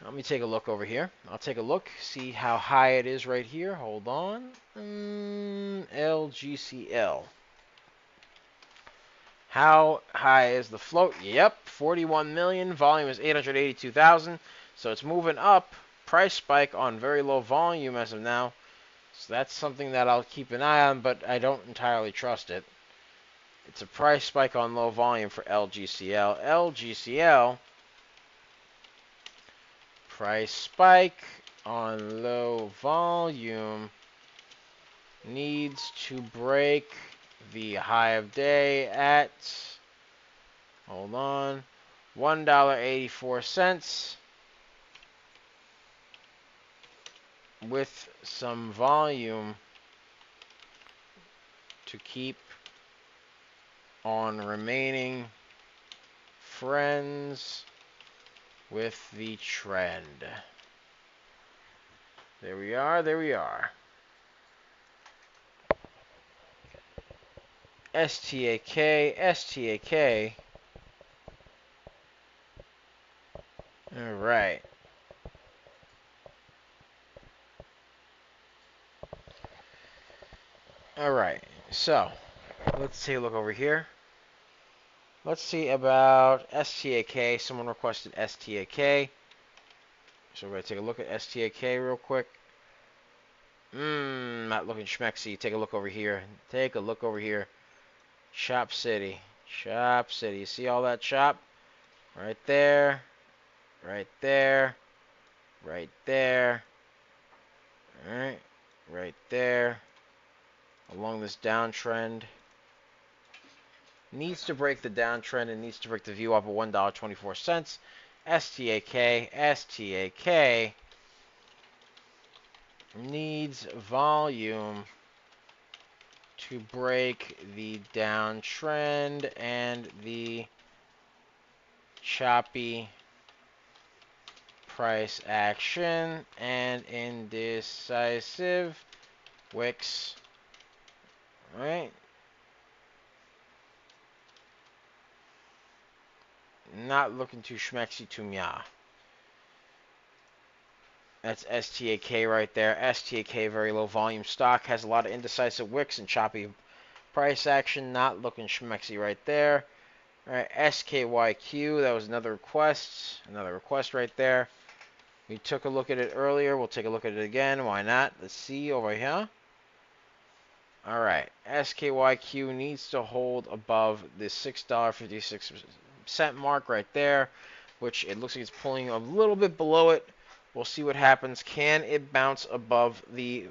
Speaker 1: Let me take a look over here. I'll take a look, see how high it is right here. Hold on. LGCL. How high is the float? Yep, 41 million. Volume is 882,000. So it's moving up. Price spike on very low volume as of now. So that's something that I'll keep an eye on, but I don't entirely trust it. It's a price spike on low volume for LGCL. LGCL. Price spike on low volume needs to break the high of day at, hold on, $1.84 with some volume to keep on remaining friends with the trend. There we are. STAK. All right. So let's take a look over here. Let's see about STAK. Someone requested STAK. So we're going to take a look at STAK real quick. Not looking schmexy. Take a look over here. Take a look over here. Shop City. Shop City. You see all that chop? Right there. Right there. Right there. Alright. Right there. Along this downtrend. Needs to break the downtrend and needs to break the view up at $1.24. STAK. STAK. Needs volume to break the downtrend and the choppy price action and indecisive wicks. Right? Not looking too schmexy to mya. That's STAK right there. STAK, very low volume stock, has a lot of indecisive wicks and choppy price action. Not looking schmexy right there. All right, SKYQ, that was another request. Another request right there. We took a look at it earlier. We'll take a look at it again. Why not? Let's see over here. All right, SKYQ needs to hold above the $6.56 mark right there, which it looks like it's pulling a little bit below it. We'll see what happens. Can it bounce above the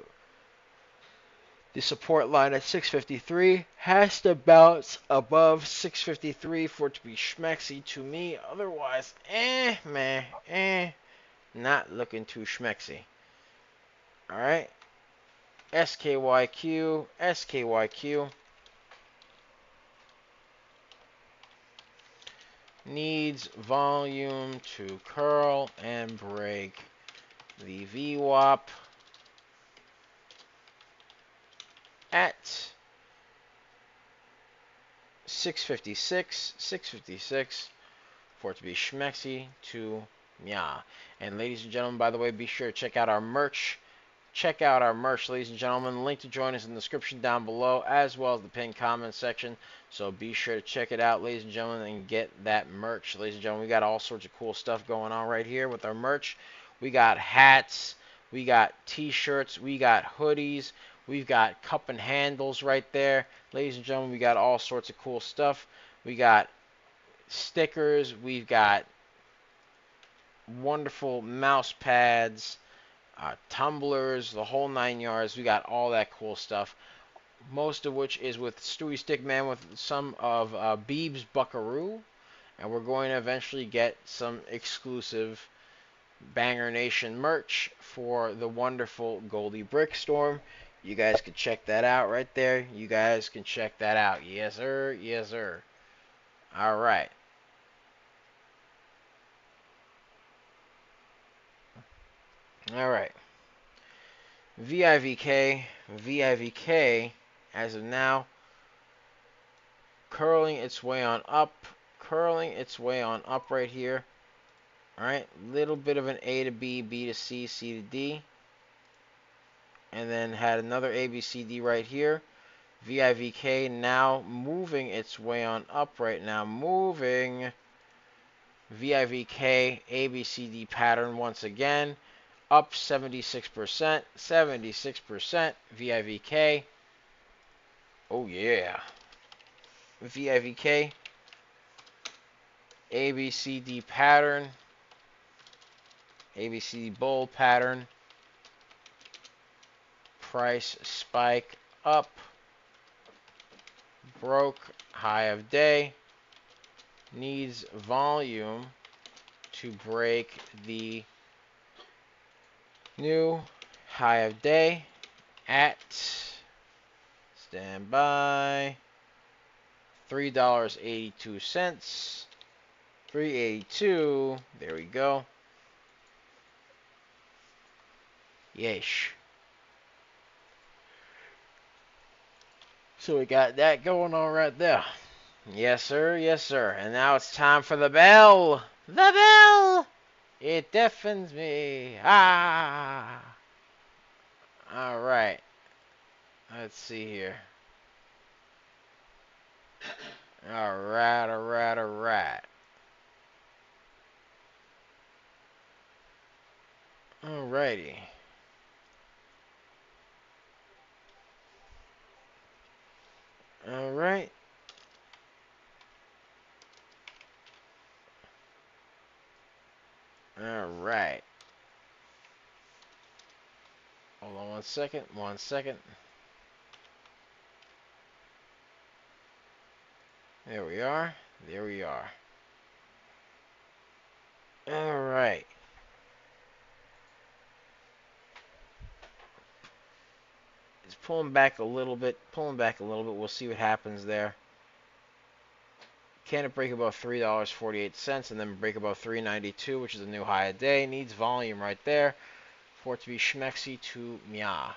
Speaker 1: support line at 653? Has to bounce above 653 for it to be schmexy to me. Otherwise, not looking too schmexy. All right. SKYQ, SKYQ needs volume to curl and break the VWAP at 656 for it to be schmexy to mya. And ladies and gentlemen, by the way, be sure to check out our merch. Check out our merch, ladies and gentlemen. The link to join us in the description down below, as well as the pinned comment section. So be sure to check it out, ladies and gentlemen, and get that merch. Ladies and gentlemen, we got all sorts of cool stuff going on right here with our merch. We got hats, we got t-shirts, we got hoodies, we've got cup and handles right there. Ladies and gentlemen, we got all sorts of cool stuff. We got stickers, we've got wonderful mouse pads, tumblers, the whole 9 yards. We got all that cool stuff. Most of which is with Stewie Stickman with some of Beeb's Buckaroo. And we're going to eventually get some exclusive Banger Nation merch for the wonderful Goldie Brickstorm. You guys can check that out right there. You guys can check that out. Yes, sir. Yes, sir. All right. All right. VIVK, as of now, curling its way on up right here. All right, little bit of an A to B, B to C, C to D, and then had another A, B, C, D right here. VIVK now moving its way on up right now, moving VIVK A, B, C, D pattern once again. Up 76%, 76% VIVK. Oh yeah. VIVK ABCD pattern. ABCD bold pattern. Price spike up. Broke high of day. Needs volume to break the new high of day at, stand by, $3.82. $3.82. There we go. Yeesh. So we got that going on right there. Yes, sir. Yes, sir. And now it's time for the bell. The bell. It deafens me. Ah. All right. Let's see here. Alright, alright, alright. Alrighty. Alright. Alright. Hold on 1 second. 1 second. There we are. There we are. Alright. It's pulling back a little bit. Pulling back a little bit. We'll see what happens there. Can it break above $3.48 and then break above $3.92, which is a new high a day? Needs volume right there for it to be schmexy to meow.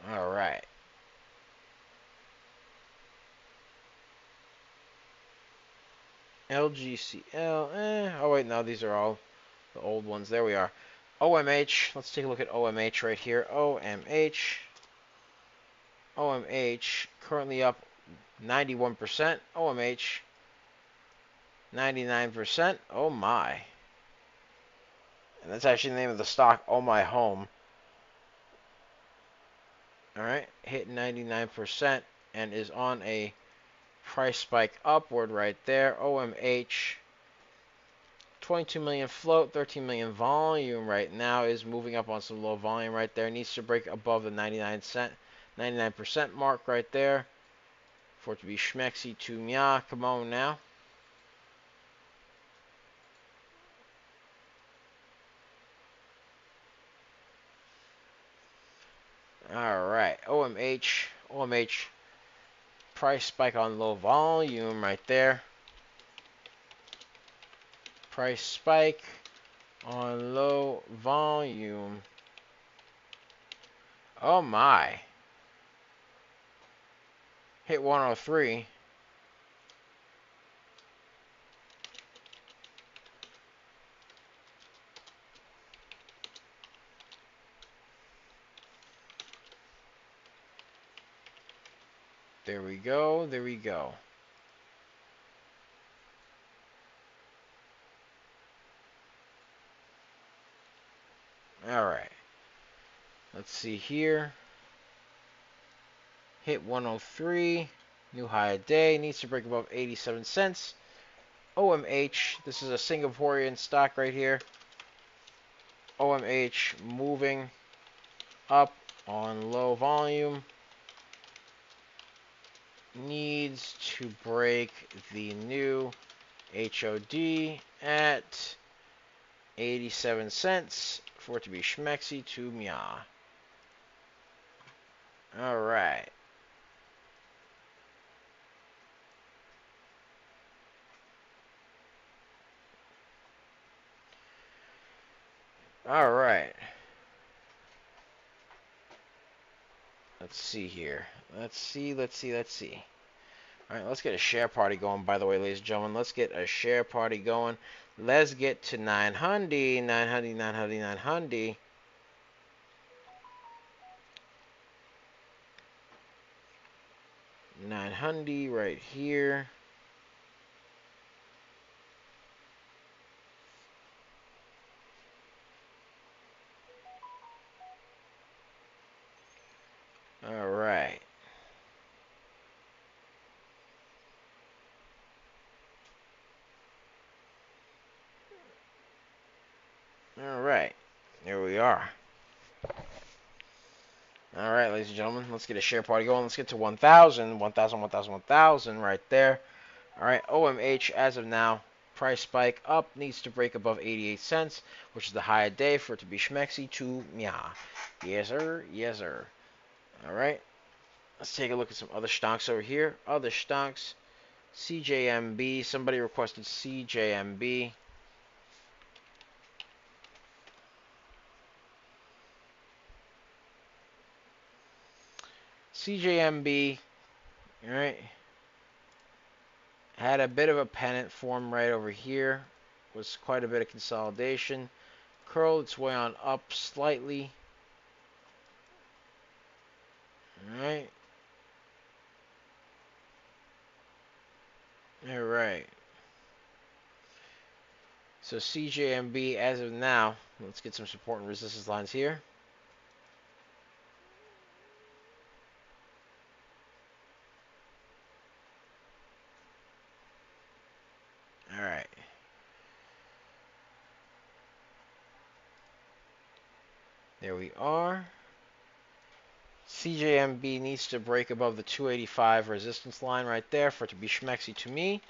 Speaker 1: Alright. LGCL. Oh, wait, no, these are all the old ones. There we are. OMH. Let's take a look at OMH right here. OMH. OMH. Currently up 91%. OMH. 99%. Oh, my. And that's actually the name of the stock, Oh My Home. Alright. Hit 99% and is on a price spike upward right there. OMH. 22 million float, 13 million volume right now, is moving up on some low volume right there. Needs to break above the 99% mark right there for it to be schmexy to meow. Come on now. Alright, OMH, price spike on low volume right there. Price spike on low volume. Oh my. Hit 103. There we go, there we go. Alright. Let's see here. Hit 103. New high a day. Needs to break above 87 cents. OMH. This is a Singaporean stock right here. OMH moving up on low volume. Needs to break the new HOD at 87 cents for it to be schmexy to meow. Alright. Alright. Let's see here. Let's see. Alright, let's get a share party going, by the way, ladies and gentlemen. Let's get a share party going. Let's get to 900. 900, 900, 900. $900 right here. Alright. Alright. Here we are. Alright, ladies and gentlemen. Let's get a share party going. Let's get to 1,000. 1,000, 1,000, 1,000 right there. Alright, OMH as of now. Price spike up. Needs to break above 88 cents, which is the high of day for it to be schmexy to meow. Yes, sir. Yes, sir. Alright. Let's take a look at some other stocks over here. Other stocks. CJMB. Somebody requested CJMB. CJMB. Alright. Had a bit of a pennant form right over here. Was quite a bit of consolidation. Curled its way on up slightly. Alright. So CJMB as of now, let's get some support and resistance lines here. All right. There we are. CJMB needs to break above the 285 resistance line right there for it to be schmexy to me.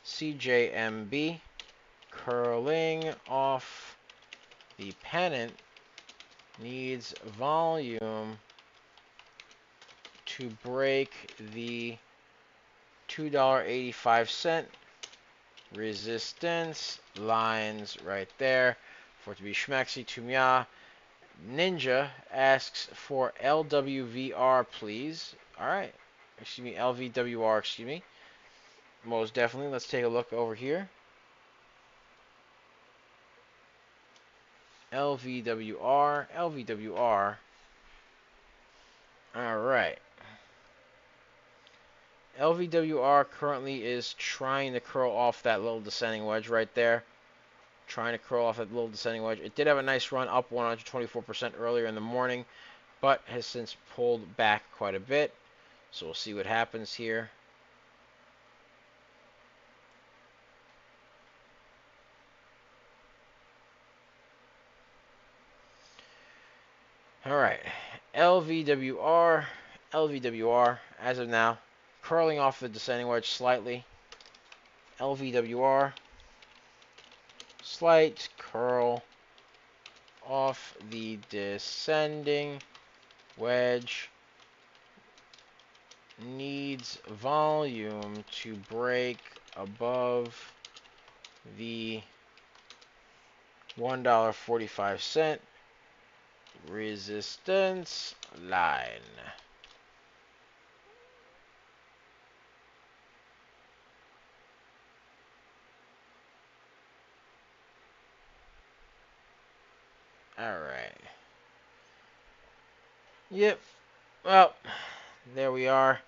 Speaker 1: CJMB curling off the pennant needs volume to break the $2.85 resistance lines right there for it to be schmexy to me. Ninja asks for LWVR, please. All right. Excuse me, LVWR, excuse me. Most definitely. Let's take a look over here. LVWR, LVWR. All right. LVWR currently is trying to curl off that little descending wedge right there. Trying to curl off that little descending wedge. It did have a nice run up 124% earlier in the morning, but has since pulled back quite a bit. So we'll see what happens here. All right, LVWR, LVWR, as of now, curling off the descending wedge slightly. LVWR, slight curl off the descending wedge. Needs volume to break above the $1.45 resistance line. All right. Yep. Well, there we are.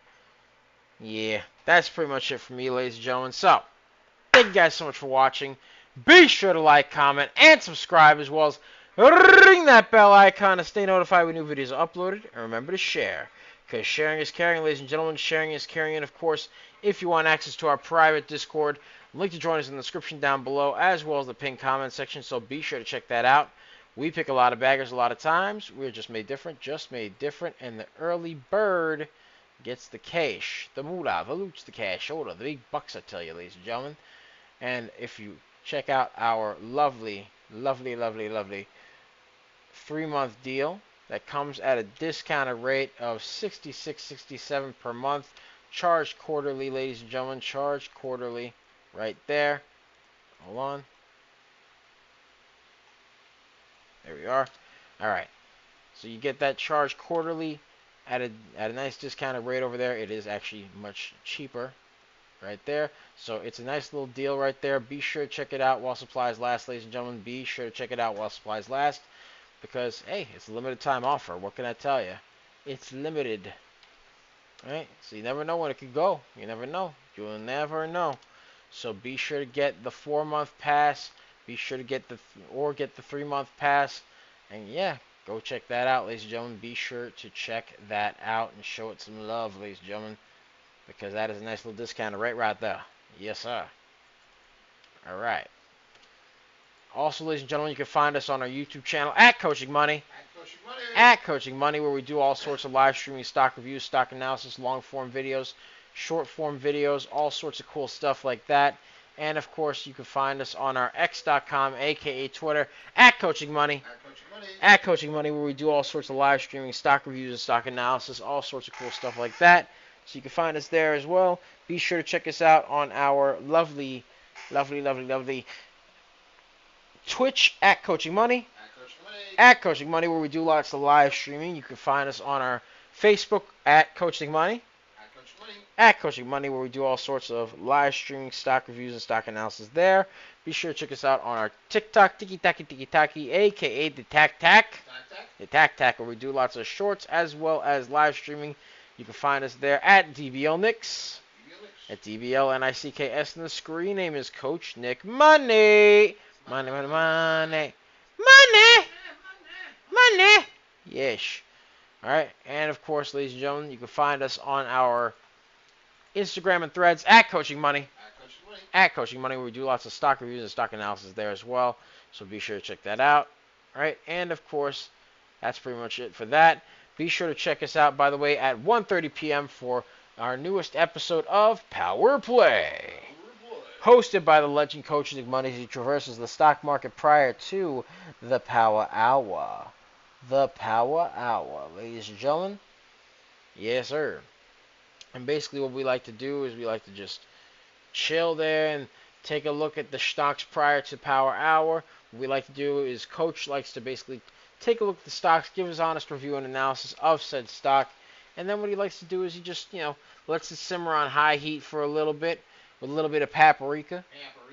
Speaker 1: Yeah, that's pretty much it for me, ladies and gentlemen. So, thank you guys so much for watching. Be sure to like, comment, and subscribe, as well as ring that bell icon to stay notified when new videos are uploaded. And remember to share, because sharing is caring, ladies and gentlemen. Sharing is caring. And, of course, if you want access to our private Discord, link to join us in the description down below, as well as the pinned comment section, so be sure to check that out. We pick a lot of baggers a lot of times. We're just made different, and the early bird gets the cash, the moolah, the loot, the cash, the big bucks, I tell you, ladies and gentlemen. And if you check out our lovely 3-month deal that comes at a discounted rate of $66.67 per month, charged quarterly, ladies and gentlemen, charged quarterly, right there. Hold on. There we are. All right. So you get that charged quarterly at a nice discounted rate over there. It is actually much cheaper right there. So it's a nice little deal right there. Be sure to check it out while supplies last, ladies and gentlemen. Be sure to check it out while supplies last, because, hey, it's a limited time offer. What can I tell you? It's limited. Right? So you never know when it could go. You never know. You'll never know. So be sure to get the 4-month pass. Be sure to get the 3-month pass. And yeah, go check that out, ladies and gentlemen. Be sure to check that out and show it some love, ladies and gentlemen, because that is a nice little discount right there. Yes, sir. All right. Also, ladies and gentlemen, you can find us on our YouTube channel at Coaching Money. At Coaching Money, where we do all sorts of live streaming, stock reviews, stock analysis, long form videos, short form videos, all sorts of cool stuff like that. And of course, you can find us on our X.com, aka Twitter, at Coaching Money. At Coaching Money, where we do all sorts of live streaming, stock reviews, and stock analysis, all sorts of cool stuff like that. So you can find us there as well. Be sure to check us out on our lovely Twitch at Coaching Money. At Coaching Money, where we do lots of live streaming. You can find us on our Facebook at Coaching Money. At Coaching Money, where we do all sorts of live streaming, stock reviews, and stock analysis there. Be sure to check us out on our TikTok, Tiki Taki, aka the Tac Tac. The Tac Tac, where we do lots of shorts as well as live streaming. You can find us there at DBL Nicks. At DBL NICKS, and the screen name is Coach Nick Money. Money, money, money. Money! Money! Yes. Alright, and of course, ladies and gentlemen, you can find us on our Instagram and threads at Coaching Money. At Coaching Money, where we do lots of stock reviews and stock analysis there as well. So be sure to check that out. Alright, and of course, that's pretty much it for that. Be sure to check us out, by the way, at 1:30 p.m. for our newest episode of Power Play. Hosted by the legend CoachNickMoney, as he traverses the stock market prior to the Power Hour. The Power Hour, ladies and gentlemen. Yes, sir. And basically what we like to do is we like to just chill there and take a look at the stocks prior to Power Hour. What we like to do is Coach likes to basically take a look at the stocks, give his honest review and analysis of said stock, and then what he likes to do is he just, lets it simmer on high heat for a little bit with a little bit of paprika,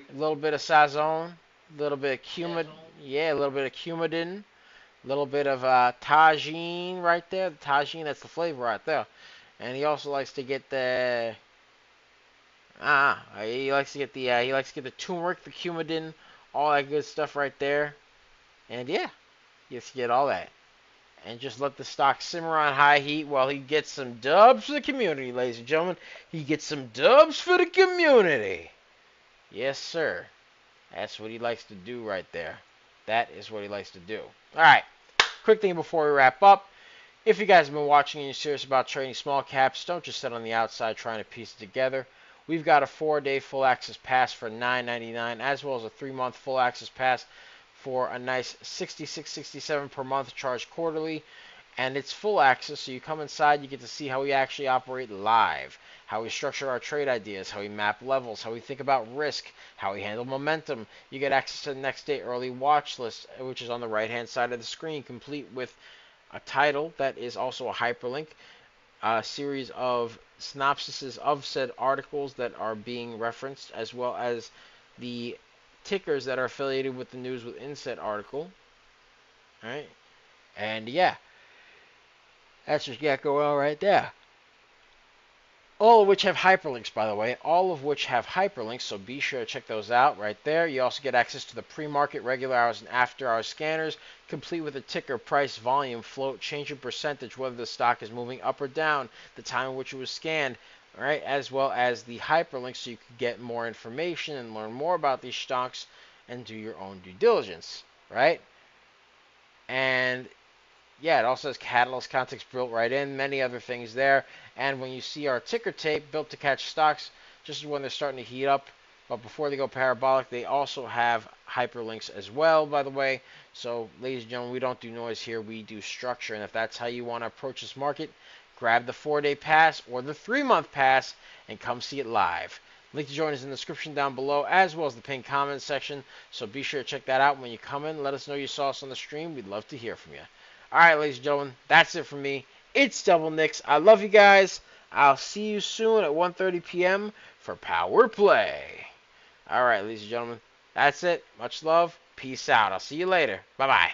Speaker 1: a little bit of sazon, a little bit of cumin, a little bit of cumin, a little bit of tagine right there. The tagine, that's the flavor right there. And he also likes to get the he likes to get the turmeric, the cumin, all that good stuff right there. And yeah, he likes to get all that. And just let the stock simmer on high heat while he gets some dubs for the community, ladies and gentlemen. He gets some dubs for the community. Yes, sir. That's what he likes to do right there. That is what he likes to do. All right. Quick thing before we wrap up. If you guys have been watching and you're serious about trading small caps, don't just sit on the outside trying to piece it together. We've got a 4-day full access pass for $9.99, as well as a 3-month full access pass for a nice $66.67 per month charged quarterly. And it's full access, so you come inside, you get to see how we actually operate live, how we structure our trade ideas, how we map levels, how we think about risk, how we handle momentum. You get access to the next day early watch list, which is on the right-hand side of the screen, complete with a title that is also a hyperlink, a series of synopsises of said articles that are being referenced, as well as the tickers that are affiliated with the news within said article. Alright? And yeah, that's what you got going on right there. All of which have hyperlinks, by the way. All of which have hyperlinks, so be sure to check those out right there. You also get access to the pre-market, regular hours, and after-hours scanners, complete with a ticker, price, volume, float, change in percentage, whether the stock is moving up or down, the time in which it was scanned, all right, as well as the hyperlinks so you can get more information and learn more about these stocks and do your own due diligence, right? And yeah, it also has catalyst context built right in, many other things there. And when you see our ticker tape built to catch stocks, just when they're starting to heat up, but before they go parabolic, they also have hyperlinks as well, by the way. So, ladies and gentlemen, we don't do noise here, we do structure. And if that's how you want to approach this market, grab the 4-day pass or the 3-month pass and come see it live. Link to join is in the description down below, as well as the pinned comments section. So be sure to check that out when you come in. Let us know you saw us on the stream. We'd love to hear from you. All right, ladies and gentlemen, that's it from me. It's Double Nicks. I love you guys. I'll see you soon at 1:30 p.m. for Power Play. All right, ladies and gentlemen, that's it. Much love. Peace out. I'll see you later. Bye-bye.